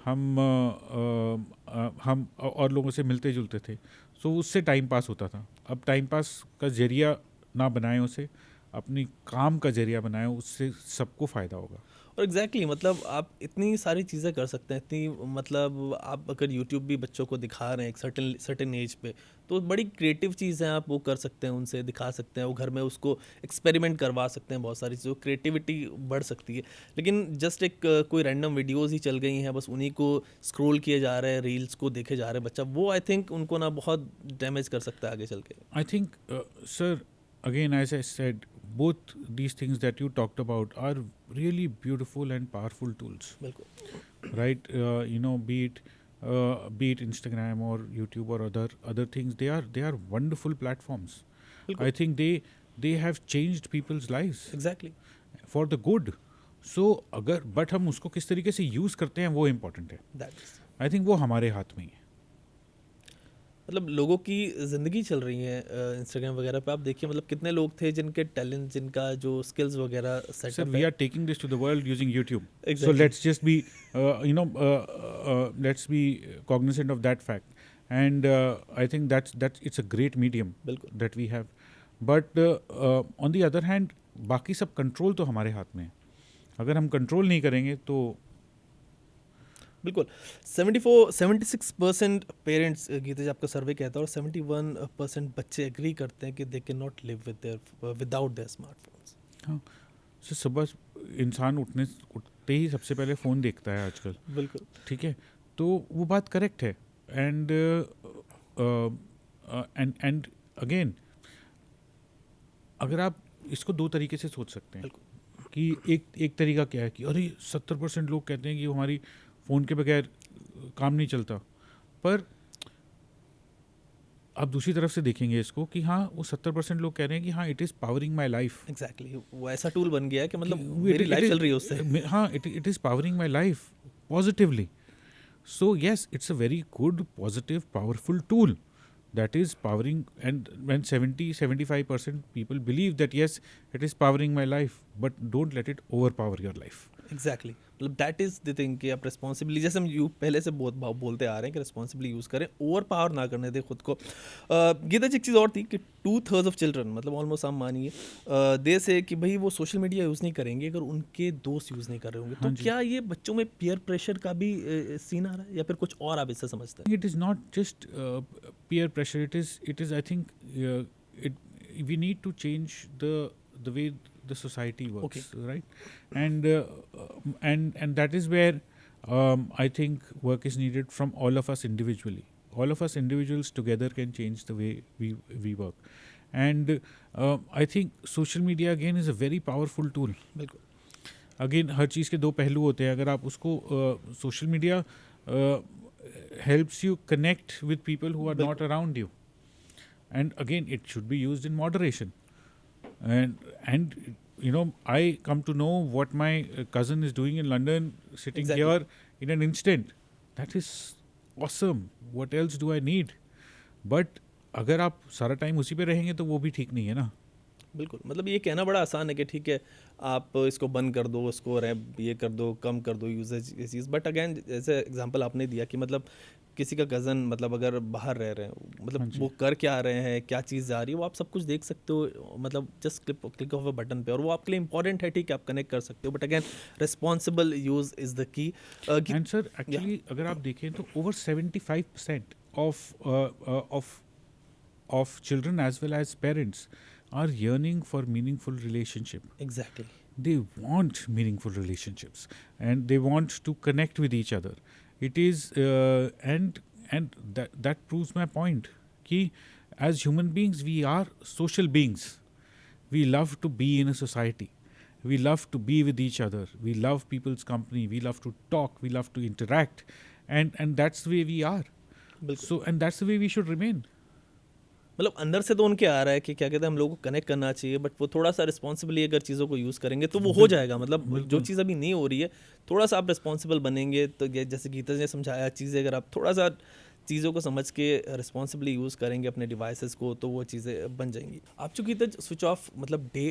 हम और लोगों से मिलते जुलते थे, सो उससे टाइम पास होता था। अब टाइम पास का ज़रिया ना बनाएं उसे, अपनी काम का ज़रिया बनाएं, उससे सबको फ़ायदा होगा। और एग्जैक्टली मतलब आप इतनी सारी चीज़ें कर सकते हैं, इतनी मतलब आप अगर यूट्यूब भी बच्चों को दिखा रहे हैं एक सर्टेन एज पे, तो बड़ी क्रिएटिव चीज़ें आप वो कर सकते हैं, उनसे दिखा सकते हैं, वो घर में उसको एक्सपेरिमेंट करवा सकते हैं, बहुत सारी चीज़ों क्रिएटिविटी बढ़ सकती है। लेकिन जस्ट एक कोई रैंडम वीडियोज़ ही चल गई हैं, बस उन्हीं को स्क्रोल किए जा रहे हैं, रील्स को देखे जा रहे हैं बच्चा, वो आई थिंक उनको ना बहुत डैमेज कर सकता है आगे चल के। I think, sir, again, as I said, both these things that you talked about are really beautiful and powerful tools, बिल्कुल right? Be it Instagram or YouTube or other things, they are wonderful platforms. बिल्कुल I think they have changed people's lives exactly for the good. So अगर बट हम उसको किस तरीके से यूज़ करते हैं वो इम्पोर्टेंट है। दैट इज आई थिंक वो हमारे हाथ में ही है। मतलब लोगों की ज़िंदगी चल रही है इंस्टाग्राम वगैरह पे, आप देखिए मतलब कितने लोग थे जिनके टैलेंट, जिनका जो स्किल्स वगैरह Sir, सेटअप we है। are taking this to the world using YouTube. So Exactly. let's just be, let's be cognizant of that fact. And I think that's it's a great medium बिल्कुल that we have. But on the other hand, बाकी सब कंट्रोल तो हमारे हाथ में है। अगर हम कंट्रोल नहीं करेंगे तो बिल्कुल 76% पेरेंट्स गीता जी आपका सर्वे कहता है, और 71% बच्चे एग्री करते हैं कि they can not live without their smartphones. हाँ, so सुबह इंसान उठते ही सबसे पहले फ़ोन देखता है आजकल, बिल्कुल ठीक है, तो वो बात करेक्ट है। एंड एंड अगेन अगर आप इसको दो तरीके से सोच सकते हैं बिल्कुल कि एक तरीका क्या है कि अरे 70% लोग कहते हैं कि वो हमारी फ़ोन के बगैर काम नहीं चलता, पर आप दूसरी तरफ से देखेंगे इसको कि हाँ वो 70% लोग कह रहे हैं कि हाँ it is powering my life. Exactly वो ऐसा टूल बन गया है कि मतलब मेरी लाइफ चल रही है उससे। हाँ, it is powering my life positively. So yes, it's a very good, positive, powerful tool that is powering, and when 70-75% people believe that yes, it is powering my life, but don't let it overpower your life. Exactly मतलब दैट इज द थिंग कि आप रिस्पॉन्सिबली, जैसे हम यू पहले से बहुत बोलते आ रहे हैं कि रिस्पॉन्सिबली यूज़ करें, ओवर पावर ना करने दें खुद को। गीता जी एक चीज़ और थी कि 2/3 ऑफ चिल्ड्रन, मतलब ऑलमोस्ट आप मानिए दे से कि भाई वो सोशल मीडिया यूज़ नहीं करेंगे अगर उनके दोस्त यूज़ नहीं कर रहे होंगे। हाँ तो जी। क्या ये बच्चों में पीयर प्रेशर का भी सीन आ रहा है या फिर कुछ और आप इससे समझते हैं? It is not just peer pressure. It is. I think it. We need to change the way the society works, Okay. right? And that is where I think work is needed from all of us individually. All of us individuals together can change the way we work. And I think social media again is a very powerful tool. बिल्कुल। अगेन हर चीज़ के दो पहलू होते हैं. अगर आप उसको social media helps you connect with people who are not around you, and again it should be used in moderation. And you know, I come to know what my cousin is doing in London, sitting Exactly. here in an instant. That is awesome. What else do I need? But अगर आप सारा टाइम उसी पे रहेंगे तो वो भी ठीक नहीं है ना. बिल्कुल, मतलब ये कहना बड़ा आसान है कि ठीक है आप इसको बंद कर दो, इसको रैप ये कर दो, कम कर दो यूजेज ये चीज़। बट अगेन जैसे एग्जांपल आपने दिया कि मतलब किसी का कज़न मतलब अगर बाहर रह रहे हैं, हाँ मतलब जी. वो कर क्या रहे हैं, क्या चीज़ जा रही है, वो आप सब कुछ देख सकते हो, मतलब just click of a button पे, और वो आपके लिए इंपॉर्टेंट है, ठीक है आप कनेक्ट कर सकते हो। But again responsible use is the key. And sir, actually अगर आप देखें तो over 75% of children as well as parents are yearning for meaningful relationship. Exactly They want meaningful relationships and they want to connect with each other. It is and that proves my point कि as human beings we are social beings. We love to be in a society. We love to be with each other. We love people's company. We love to talk. We love to interact, and that's the way we are. बिल्कुल। So and that's the way we should remain. मतलब अंदर से तो उनके आ रहा है कि क्या कहते हैं हम लोगों को कनेक्ट करना चाहिए, बट वो थोड़ा सा रिस्पॉन्सिबली अगर चीज़ों को यूज़ करेंगे तो वो हो जाएगा। मतलब जो बिल्कुल. चीज़ अभी नहीं हो रही है, थोड़ा सा आप रिस्पॉन्सिबल बनेंगे तो ये जैसे गीता जी ने समझाया चीज़ें, अगर आप थोड़ा सा चीज़ों को समझ के रिस्पॉन्सिबली यूज़ करेंगे अपने डिवाइसेस को, तो वो चीज़ें बन जाएंगी। आप जो गीता स्विच ऑफ मतलब डे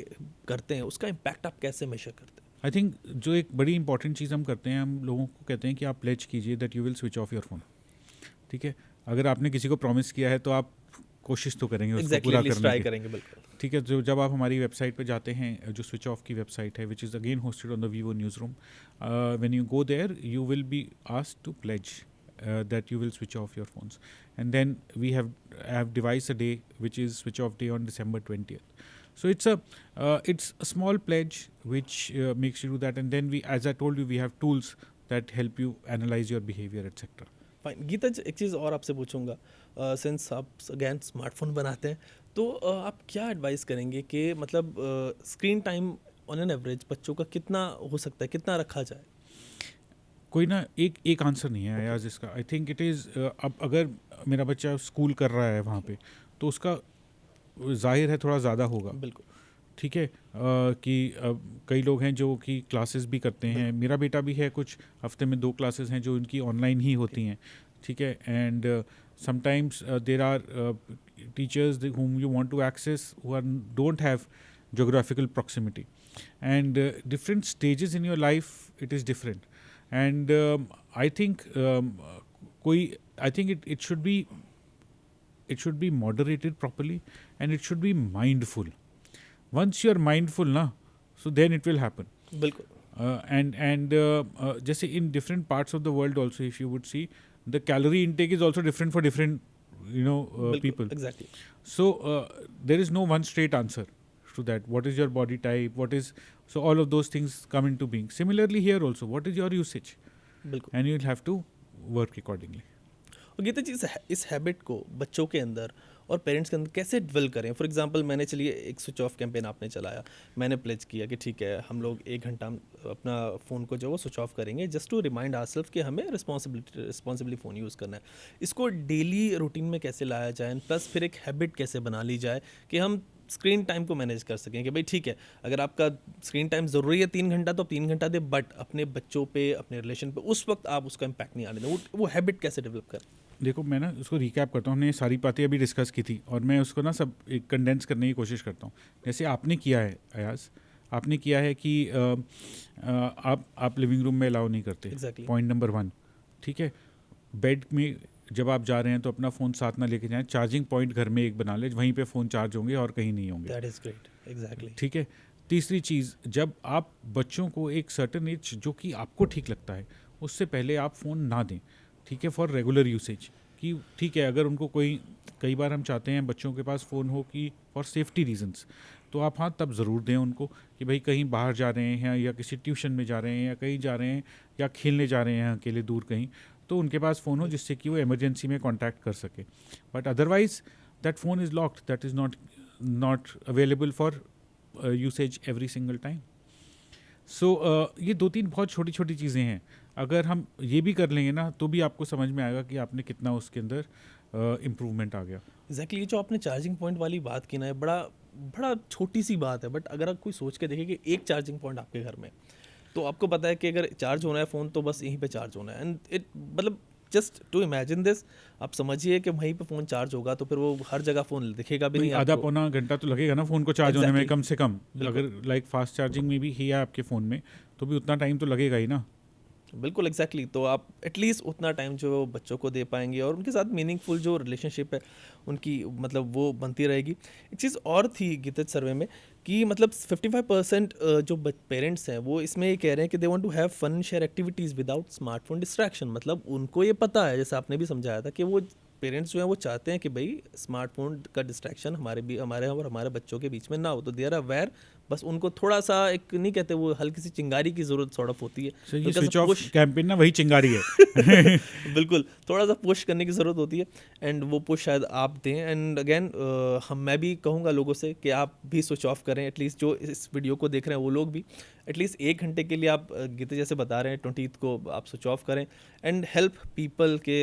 करते हैं, उसका इम्पैक्ट आप कैसे मेजर करते हैं? आई थिंक जो एक बड़ी इंपॉर्टेंट चीज़ हम करते हैं, हम लोगों को कहते हैं कि आप प्लेज कीजिए that you will switch off your phone. ठीक है, अगर आपने किसी को प्रॉमिस किया है तो आप कोशिश तो करेंगे उसको पूरा करने ट्राई की. करेंगे बिल्कुल। ठीक है, जो जब आप हमारी वेबसाइट पे जाते हैं, जो स्विच ऑफ की वेबसाइट है, which is again hosted on the Vivo newsroom, when you go there you will be asked to pledge that you will switch off your phones, and then we have devised a day which is switch off day on December 20th. So it's a small pledge which makes you do that, and then we, as I told you, we have tools that help you analyze your behavior, etc. Fine. Geeta ji एक चीज़ और आपसे पूछूंगा, सिंस आप अगेन स्मार्टफोन बनाते हैं, तो आप क्या एडवाइस करेंगे कि मतलब screen time on an average बच्चों का कितना हो सकता है, कितना रखा जाए? कोई ना एक आंसर नहीं है यार इसका. आई थिंक इट इज़ अब अगर मेरा बच्चा स्कूल कर रहा है वहाँ पे, तो उसका जाहिर है थोड़ा ज़्यादा होगा. बिल्कुल। ठीक है, कि कई लोग हैं जो कि क्लासेस भी करते हैं. मेरा बेटा भी है, कुछ हफ्ते में 2 क्लासेस हैं जो उनकी ऑनलाइन ही होती हैं. ठीक है, and sometimes there are teachers whom you want to access who don't have geographical proximity, and different stages in your life it is different. And I think it should be moderated properly, and it should be mindful. Once you are mindful na, so then it will happen. बिल्कुल। And जैसे in different parts of the world also, if you would see, the calorie intake is also different for different people. Exactly. So there is no one straight answer to that. What is your body type? So all of those things come into being. Similarly here also, what is your usage? बिल्कुल। And you'll have to work accordingly. और गीता जी इस हैबिट को बच्चों के अंदर और पेरेंट्स के अंदर कैसे डेवलप करें? फॉर एग्जांपल मैंने, चलिए एक स्विच ऑफ कैंपेन आपने चलाया, मैंने प्लेज किया कि ठीक है हम लोग 1 घंटा अपना फ़ोन को जो वो स्विच ऑफ करेंगे, जस्ट टू रिमाइंड आवरसेल्फ कि हमें रिस्पॉन्सिबली फ़ोन यूज़ करना है। इसको डेली रूटीन में कैसे लाया जाए, प्लस फिर एक हैबिट कैसे बना ली जाए कि हम स्क्रीन टाइम को मैनेज कर सकें कि भाई ठीक है अगर आपका स्क्रीन टाइम ज़रूरी है 3 घंटा तो 3 घंटा दे, बट अपने बच्चों पे, अपने रिलेशन पे उस वक्त आप उसका इम्पैक्ट नहीं आने दें। वो हैबिट कैसे डेवलप करें? देखो, मैं ना उसको रिकैप करता हूँ. हमने ये सारी बातें अभी डिस्कस की थी और मैं उसको ना सब एक कंडेंस करने की कोशिश करता हूँ. जैसे आपने किया है अयाज, आपने किया है कि आप लिविंग रूम में अलाउ नहीं करते, Exactly. पॉइंट नंबर 1, ठीक है। बेड में जब आप जा रहे हैं तो अपना फ़ोन साथ ना लेके जाएं, चार्जिंग पॉइंट घर में एक बना ले, वहीं पे फ़ोन चार्ज होंगे और कहीं नहीं होंगे, That is great. Exactly. ठीक है। तीसरी चीज़, जब आप बच्चों को एक सर्टेन एज जो कि आपको ठीक लगता है उससे पहले आप फ़ोन ना दें, ठीक है, फॉर रेगुलर यूसेज। कि ठीक है, अगर उनको कई बार हम चाहते हैं बच्चों के पास फ़ोन हो कि फॉर सेफ्टी रीजंस, तो आप हाँ तब ज़रूर दें उनको कि भाई कहीं बाहर जा रहे हैं या किसी ट्यूशन में जा रहे हैं या कहीं जा रहे हैं या खेलने जा रहे हैं अकेले दूर कहीं, तो उनके पास फ़ोन हो जिससे कि वो इमरजेंसी में कांटेक्ट कर सके। But otherwise that phone is locked, that is not available for usage every single time. So ये 2-3 बहुत छोटी छोटी चीज़ें हैं, अगर हम ये भी कर लेंगे ना तो भी आपको समझ में आएगा कि आपने कितना उसके अंदर इम्प्रूवमेंट आ गया। एग्जैक्टली ये जो आपने चार्जिंग पॉइंट वाली बात की ना, है बड़ा बड़ा छोटी सी बात है, बट अगर आप कोई सोच के देखे कि एक चार्जिंग पॉइंट आपके घर में, तो आपको पता है कि अगर चार्ज होना है फ़ोन तो बस यहीं पे चार्ज होना है। एंड इट मतलब जस्ट टू इमेजिन दिस, आप समझिए कि वहीं पे फ़ोन चार्ज होगा तो फिर वो हर जगह फ़ोन दिखेगा भी भाई नहीं आधा आपको। पौना घंटा तो लगेगा ना फ़ोन को चार्ज होने में, Exactly. कम से कम। बिल्कुल। अगर लाइक फास्ट चार्जिंग में भी ही है आपके फ़ोन में तो भी उतना टाइम तो लगेगा ही ना। बिल्कुल एग्जैक्टली तो आप एटलीस्ट उतना टाइम जो बच्चों को दे पाएंगे और उनके साथ मीनिंगफुल जो रिलेशनशिप है उनकी मतलब वो बनती रहेगी। एक चीज़ और थी गीतज सर्वे में कि मतलब 55% जो पेरेंट्स हैं वो इसमें ये कह रहे हैं कि they want to have fun share activities without smartphone distraction. मतलब उनको ये पता है, जैसे आपने भी समझाया था, कि वो पेरेंट्स जो हैं वो चाहते हैं कि भाई स्मार्टफोन का डिस्ट्रैक्शन हमारे और हमारे बच्चों के बीच में ना हो, तो दे आर अवेयर। बस उनको थोड़ा सा एक नहीं कहते वो हल्की सी चिंगारी की ज़रूरत सॉर्ट ऑफ होती है, सो ये हल्का सा स्विच ऑफ पुश। कैंपेन ना वही चिंगारी है। बिल्कुल, थोड़ा सा पुश करने की ज़रूरत होती है एंड वो पुश शायद आप दें। एंड अगेन मैं भी कहूँगा लोगों से कि आप भी स्विच ऑफ करें, एटलीस्ट जो इस वीडियो को देख रहे हैं वो लोग भी एटलीस्ट 1 घंटे के लिए आप गीते जैसे बता रहे हैं 20th को आप स्विच ऑफ करें एंड हेल्प पीपल के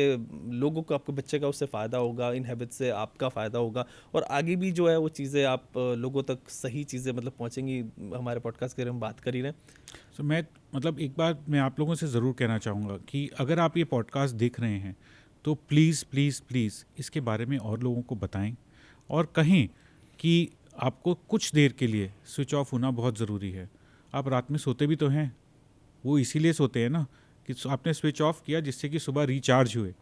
लोगों को, आपके बच्चे का उससे फ़ायदा होगा, इन हैबिट से आपका फ़ायदा होगा और आगे भी जो है वो चीज़ें आप लोगों तक सही चीज़ें मतलब पहुँचेंगी। हमारे पॉडकास्ट के बारे में बात कर ही रहे हैं। सो मैं मतलब एक बात मैं आप लोगों से ज़रूर कहना चाहूँगा कि अगर आप ये पॉडकास्ट देख रहे हैं तो प्लीज़ प्लीज़ प्लीज़ इसके बारे में और लोगों को बताएं और कहें कि आपको कुछ देर के लिए स्विच ऑफ होना बहुत ज़रूरी है। आप रात में सोते भी तो हैं, वो इसीलिए सोते हैं ना कि आपने स्विच ऑफ किया जिससे कि सुबह रिचार्ज हुए।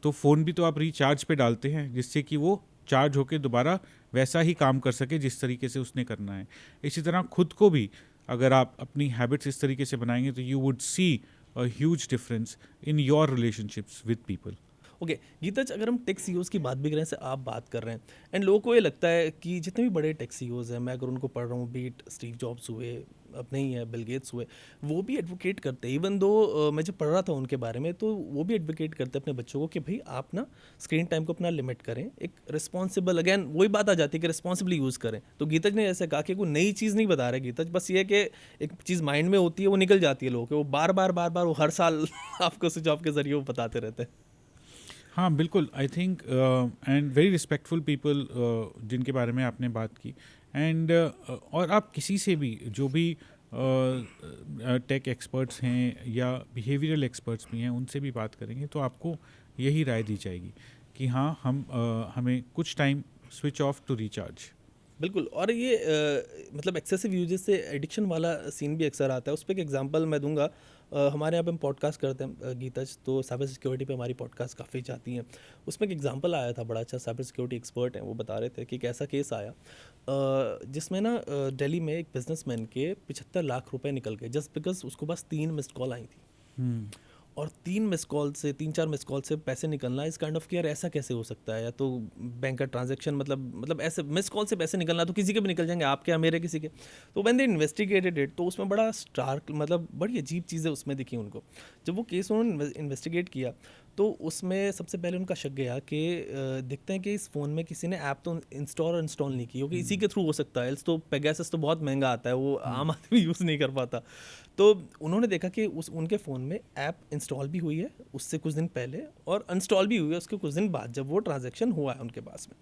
तो फ़ोन भी तो आप रिचार्ज पे डालते हैं जिससे कि वो चार्ज होकर दोबारा वैसा ही काम कर सके जिस तरीके से उसने करना है। इसी तरह खुद को भी अगर आप अपनी हैबिट्स इस तरीके से बनाएंगे तो you would see a huge difference in your relationships with people. Okay Geeta's, अगर हम टेक सीईओज की बात भी करें से आप बात कर रहे हैं एंड लोगों को ये लगता है कि जितने भी बड़े टेक सीईओज हैं, मैं अगर उनको पढ़ रहा हूँ, बीट स्टीव जॉब्स हुए, अब नहीं है बिल गेट्स हुए, वो भी एडवोकेट करते हैं। इवन दो मैं जब पढ़ रहा था उनके बारे में तो वो भी एडवोकेट करते हैं अपने बच्चों को कि भाई आप ना स्क्रीन टाइम को अपना लिमिट करें, एक रिस्पॉन्सिबल, अगैन वही बात आ जाती है कि रिस्पॉन्सिबली यूज़ करें। तो गीताज ने ऐसे कहा कि कोई नई चीज़ नहीं बता रहे गीताज, बस ये है कि एक चीज़ माइंड में होती है वो निकल जाती है लोगों के, वो बार बार वो हर साल आपको स्विच ऑफ के जरिए वो बताते रहते हैं। हाँ बिल्कुल, I think and very respectful people जिनके बारे में आपने बात की एंड और आप किसी से भी जो भी टेक एक्सपर्ट्स हैं या बिहेवियरल एक्सपर्ट्स भी हैं उनसे भी बात करेंगे तो आपको यही राय दी जाएगी कि हाँ हमें कुछ time switch off to recharge. बिल्कुल। और ये मतलब एक्सेसिव यूजेस से एडिक्शन वाला सीन भी अक्सर आता है। उस पर एक एग्जांपल मैं दूंगा। हमारे यहाँ पे हम पॉडकास्ट करते हैं गीताज, तो साइबर सिक्योरिटी पे हमारी पॉडकास्ट काफ़ी जाती हैं। उसमें एक एग्जांपल आया था, बड़ा अच्छा साइबर सिक्योरिटी एक्सपर्ट हैं, वो बता रहे थे कि एक ऐसा केस आया जिसमें ना दिल्ली में एक बिजनेसमैन के 75 लाख रुपए निकल गए जस्ट बिकॉज उसको बस 3 मिस्ड कॉल आई थी। और 3-4 मिस कॉल से पैसे निकलना इस काइंड ऑफ कि यार ऐसा कैसे हो सकता है। या तो बैंक का ट्रांजैक्शन मतलब ऐसे मिस कॉल से पैसे निकलना तो किसी के भी निकल जाएंगे, आपके या मेरे किसी के। तो व्हेन दे इन्वेस्टिगेटेड इट तो उसमें बड़ा स्टार्क मतलब बड़ी अजीब चीज़ें उसमें दिखी उनको। जब वो केस उन्होंने इन्वेस्टिगेट किया तो उसमें सबसे पहले उनका शक गया कि देखते हैं कि इस फ़ोन में किसी ने ऐप तो इंस्टॉल नहीं की, क्योंकि इसी के थ्रू हो सकता है। एल्स तो पेगासस तो बहुत महंगा आता है, वो आम आदमी यूज़ नहीं कर पाता। तो उन्होंने देखा कि उनके फ़ोन में ऐप इंस्टॉल भी हुई है उससे कुछ दिन पहले और अनस्टॉल भी हुई है उसके कुछ दिन बाद, जब वो ट्रांजैक्शन हुआ है उनके पास में।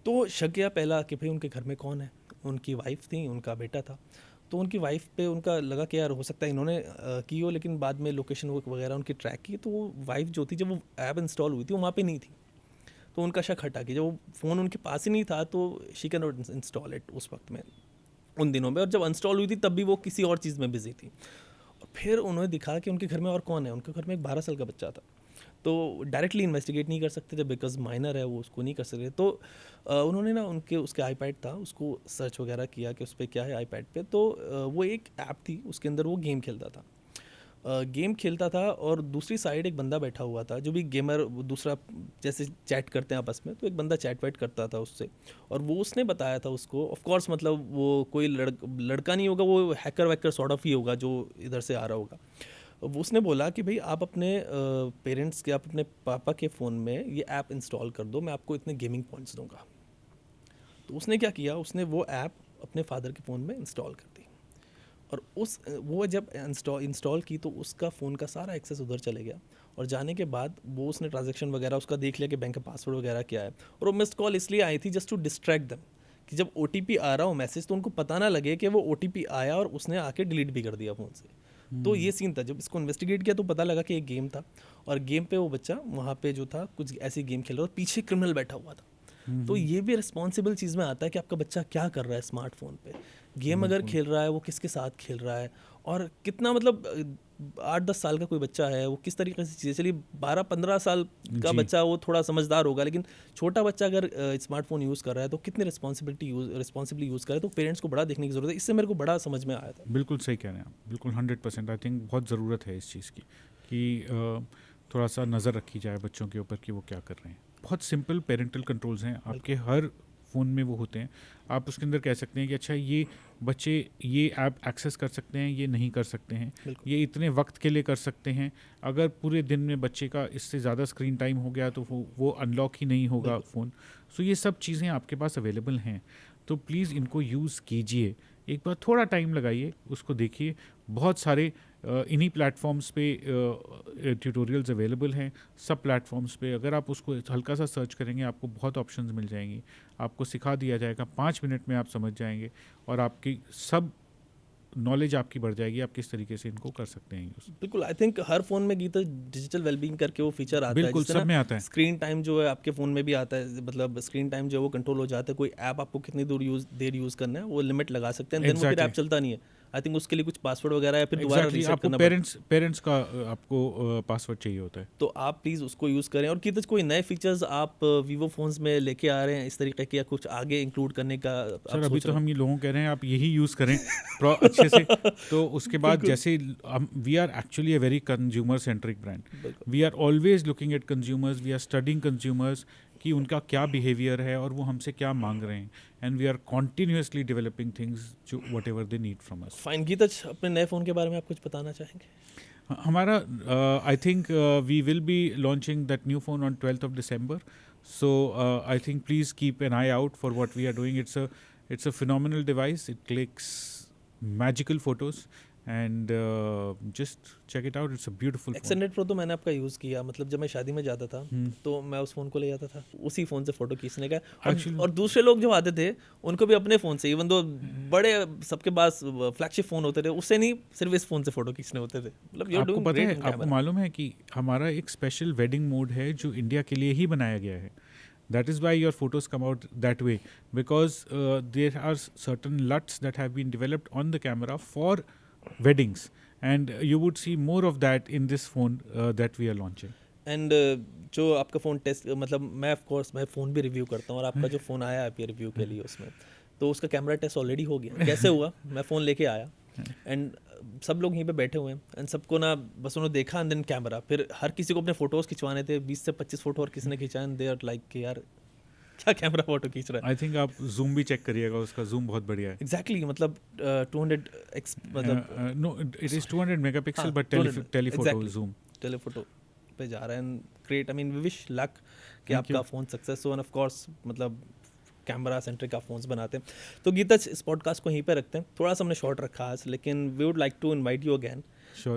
तो शक गया पहला कि भाई उनके घर में कौन है। उनकी वाइफ थी, उनका बेटा था। तो उनकी वाइफ पे उनका लगा कि यार हो सकता है इन्होंने की हो, लेकिन बाद में लोकेशन वगैरह उनकी ट्रैक की तो वो वाइफ जो थी, जब वो ऐप इंस्टॉल हुई थी वो वहाँ पे नहीं थी। तो उनका शक हटा कि जब वो फ़ोन उनके पास ही नहीं था तो she can not install it उस वक्त में। उन दिनों में, और जब इंस्टॉल हुई थी तब भी वो किसी और चीज़ में बिजी थी। और फिर उन्होंने दिखा कि उनके घर में और कौन है, उनके घर में एक 12 साल का बच्चा था। तो डायरेक्टली इन्वेस्टिगेट नहीं कर सकते थे बिकॉज माइनर है वो, उसको नहीं कर सकते। तो उन्होंने ना उसके आईपैड था, उसको सर्च वगैरह किया कि उस पर क्या है आईपैड पे। तो वो एक ऐप थी, उसके अंदर वो गेम खेलता था। गेम खेलता था और दूसरी साइड एक बंदा बैठा हुआ था जो भी गेमर, दूसरा जैसे चैट करते हैं आपस में, तो एक बंदा चैट वैट करता था उससे। और वो उसने बताया था उसको, ऑफ कोर्स मतलब वो कोई लड़का नहीं होगा, वो हैकर वैकर सॉर्ट ऑफ ही होगा जो इधर से आ रहा होगा। वो उसने बोला कि भाई आप अपने पेरेंट्स के, आप अपने पापा के फ़ोन में ये ऐप इंस्टॉल कर दो, मैं आपको इतने गेमिंग पॉइंट्स दूंगा। तो उसने क्या किया, उसने वो ऐप अपने फादर के फ़ोन में इंस्टॉल कर दी। और वो जब इंस्टॉल की तो उसका फ़ोन का सारा एक्सेस उधर चले गया। और जाने के बाद वो उसने ट्रांजैक्शन वगैरह उसका देख लिया कि बैंक का पासवर्ड वगैरह क्या है। और वो मिस्ड कॉल इसलिए आई थी जस्ट टू डिस्ट्रैक्ट देम, कि जब OTP आ रहा हो मैसेज तो उनको पता ना लगे कि वो OTP आया और उसने आके डिलीट भी कर दिया फ़ोन से। तो ये सीन था। जब इसको इन्वेस्टिगेट किया तो पता लगा कि एक गेम था, और गेम पे वो बच्चा वहाँ पे जो था कुछ ऐसी गेम खेल रहा था, पीछे क्रिमिनल बैठा हुआ था। तो ये भी रिस्पॉन्सिबल चीज़ में आता है कि आपका बच्चा क्या कर रहा है स्मार्टफोन पे, गेम अगर खेल रहा है वो किसके साथ खेल रहा है, और कितना मतलब 8-10 साल का कोई बच्चा है वो किस तरीके से चीज़ें, चलिए 12-15 साल का बच्चा वो थोड़ा समझदार होगा, लेकिन छोटा बच्चा अगर स्मार्टफोन यूज़ कर रहा है तो कितनी रिस्पॉन्सिबली यूज़ करे, तो पेरेंट्स को बड़ा देखने की ज़रूरत है। इससे मेरे को बड़ा समझ में आया था। बिल्कुल सही कह रहे हैं आप, बिल्कुल 100%। आई थिंक बहुत ज़रूरत है इस चीज़ की कि थोड़ा सा नज़र रखी जाए बच्चों के ऊपर कि वो क्या कर रहे हैं। बहुत सिंपल पेरेंटल कंट्रोल्स हैं आपके हर फ़ोन में, वो होते हैं। आप उसके अंदर कह सकते हैं कि अच्छा ये बच्चे ये ऐप एक्सेस कर सकते हैं, ये नहीं कर सकते हैं, ये इतने वक्त के लिए कर सकते हैं। अगर पूरे दिन में बच्चे का इससे ज़्यादा स्क्रीन टाइम हो गया तो वो अनलॉक ही नहीं होगा फ़ोन। सो ये सब चीज़ें आपके पास अवेलेबल हैं, तो प्लीज़ इनको यूज़ कीजिए। एक बार थोड़ा टाइम लगाइए, उसको देखिए। बहुत सारे इन्हीं प्लेटफॉर्म्स पे ट्यूटोरियल्स अवेलेबल हैं, सब प्लेटफॉर्म्स पे। अगर आप उसको हल्का सा सर्च करेंगे आपको बहुत ऑप्शंस मिल जाएंगी, आपको सिखा दिया जाएगा, 5 मिनट में आप समझ जाएंगे और आपकी सब नॉलेज आपकी बढ़ जाएगी, आप किस तरीके से इनको कर सकते हैं यूज़। बिल्कुल, आई थिंक हर फ़ोन में गीता डिजिटल वेलबींग करके वो फीचर आता है, बिल्कुल सब में आता है। स्क्रीन टाइम जो है आपके फ़ोन में भी आता है, मतलब स्क्रीन टाइम जो है वो कंट्रोल हो जाता है। कोई ऐप आपको कितनी देर यूज़ करना है वो लिमिट लगा सकते हैं, देन वो फिर ऐप चलता नहीं है। आई थिंक उसके लिए कुछ पासवर्ड वगैरह या फिर दोबारा रीसेट आपको करना पेरेंट्स का आपको पासवर्ड चाहिए होता है। तो आप प्लीज़ उसको यूज़ करें। और कितने कोई नए फीचर्स आप वीवो फ़ोन्स में लेके आ रहे हैं इस तरीके के, या कुछ आगे इंक्लूड करने का सर अभी तो हम ये लोगों कह रहे हैं आप यही यूज़ करें अच्छे से। तो उसके बाद जैसे we are actually a very consumer centric brand, we are always looking at consumers, we are studying consumers कि उनका क्या बिहेवियर है और वो हमसे क्या मांग रहे हैं, and we are continuously developing things जो whatever they need from us. Fine गीतज, अपने नए फ़ोन के बारे में आप कुछ बताना चाहेंगे? हमारा I think we will be launching that new phone on 12th of December. So I think please keep an eye out for what we are doing. It's a phenomenal device. It clicks magical photos, and just check it out. It's a beautiful phone. X100 Pro तो मैंने आपका यूज़ किया, मतलब जब मैं शादी में जाता था तो मैं उस फ़ोन को ले जाता था, उसी फ़ोन से फ़ोटो खींचने का। और दूसरे लोग जो आते थे उनको भी अपने फ़ोन से, इवन दो बड़े सबके पास फ्लैगशिप फ़ोन होते थे, उससे नहीं सिर्फ इस फ़ोन से फ़ोटो खींचने होते थे। मतलब आपको पता है, आपको मालूम है कि हमारा एक स्पेशल वेडिंग मोड है जो इंडिया के लिए ही बनाया गया है. That is why your photos come out that way, because there are certain LUTs that have been developed on the camera for weddings, and you would see more of that in this phone that we are launching. And जो आपका फ़ोन टेस्ट, मतलब मैं ऑफ कोर्स मैं फ़ोन भी रिव्यू करता हूँ, और आपका जो फ़ोन आया है रिव्यू के लिए उसमें, तो उसका कैमरा टेस्ट ऑलरेडी हो गया. कैसे हुआ? मैं फ़ोन लेके आया एंड सब लोग यहीं पे बैठे हुए हैं, एंड सबको ना बस उन्होंने देखा एंड देन कैमरा, फिर हर किसी को अपने फ़ोटोज़ खिंचवाने थे, 20 से 25 फ़ोटो और किसी ने खिंचाए, एंड दे आर लाइक कि यार क्या कैमरा फ़ोटो खींच रहा है. आई थिंक आप जूम भी चेक करिएगा, उसका जूम बहुत बढ़िया है. एग्जैक्टली, मतलब 200x, मतलब no it is 200 megapixel but telephoto zoom, telephoto पे जा रहा है. And great, I mean we wish luck कि आपका फ़ोन सक्सेस हो, एंड ऑफ कोर्स मतलब कैमरा सेंट्रिक आप फोन्स बनाते हैं. तो गीता, इस पॉडकास्ट को यहीं पे रखते हैं. थोड़ा सा हमने शॉर्ट रखा आज, लेकिन we would like to invite you again.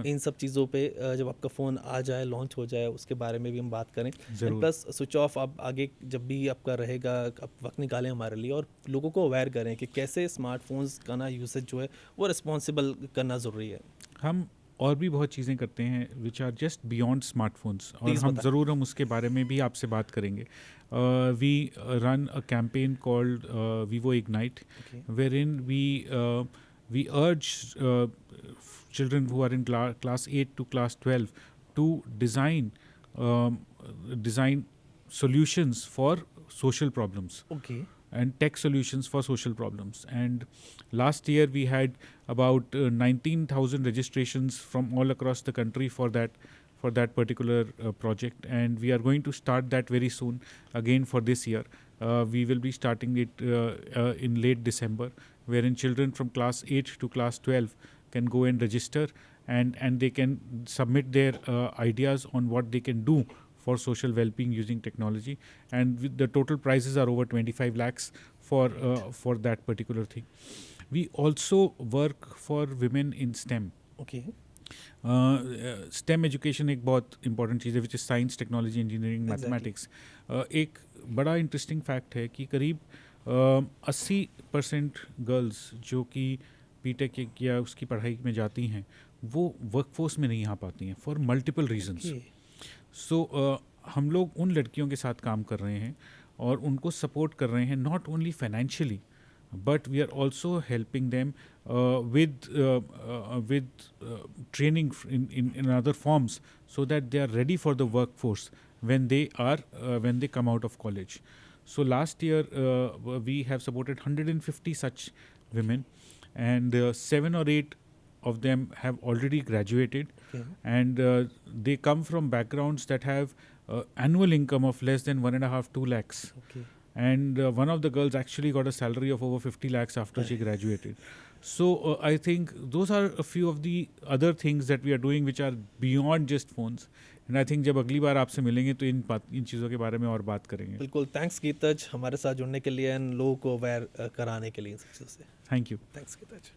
इन सब चीज़ों पे जब आपका फ़ोन आ जाए, लॉन्च हो जाए, उसके बारे में भी हम बात करें. प्लस स्विच ऑफ आप आगे जब भी आपका रहेगा, आप वक्त निकालें हमारे लिए, और लोगों को अवेयर करें कि कैसे स्मार्टफोन्स का ना यूसेज जो है वो रिस्पॉन्सिबल करना ज़रूरी है. हम और भी बहुत चीज़ें करते हैं which are just beyond smartphones, और Please हम बताएं। ज़रूर हम उसके बारे में भी आपसे बात करेंगे. We run a campaign called Vivo Ignite, Okay. wherein we urge children who are in class 8 to class 12 to design solutions for social problems Okay. and tech solutions for social problems. And last year we had about 19,000 registrations from all across the country for that particular project, and we are going to start that very soon again for this year. We will be starting it in late December, wherein children from class 8 to class 12 can go and register, and they can submit their ideas on what they can do for social well-being using technology, and with the total prizes are over 25 lakhs for that particular thing. We also work for women in STEM. Okay. STEM education एक बहुत इंपॉर्टेंट चीज़ है, which is science, technology, engineering, Exactly. Mathematics. एक बड़ा इंटरेस्टिंग फैक्ट है कि करीब 80% गर्ल्स जो कि बीटेक या उसकी पढ़ाई में जाती हैं वो वर्कफोर्स में नहीं आ पाती हैं फॉर मल्टीपल रीजंस. Okay. सो हम लोग उन लड़कियों के साथ काम कर रहे हैं और उनको सपोर्ट कर रहे हैं, not only financially, but we are also helping them with training in other forms, so that they are ready for the workforce when they come out of college. So last year we have supported 150 such women, and 7 or 8 of them have already graduated. Okay. And they come from backgrounds that have annual income of less than 1.5-2 lakhs. Okay. And one of the girls actually got a salary of over 50 lakhs after she graduated. So I think those are a few of the other things that we are doing which are beyond just phones. And I think जब अगली बार आपसे मिलेंगे तो इन चीज़ों के बारे में और बात करेंगे. बिल्कुल. थैंक्स गीतज हमारे साथ जुड़ने के लिए एंड लोगों को अवेयर कराने के लिए इन सब चीज़ों से. Thank you. थैंक्स गीतज.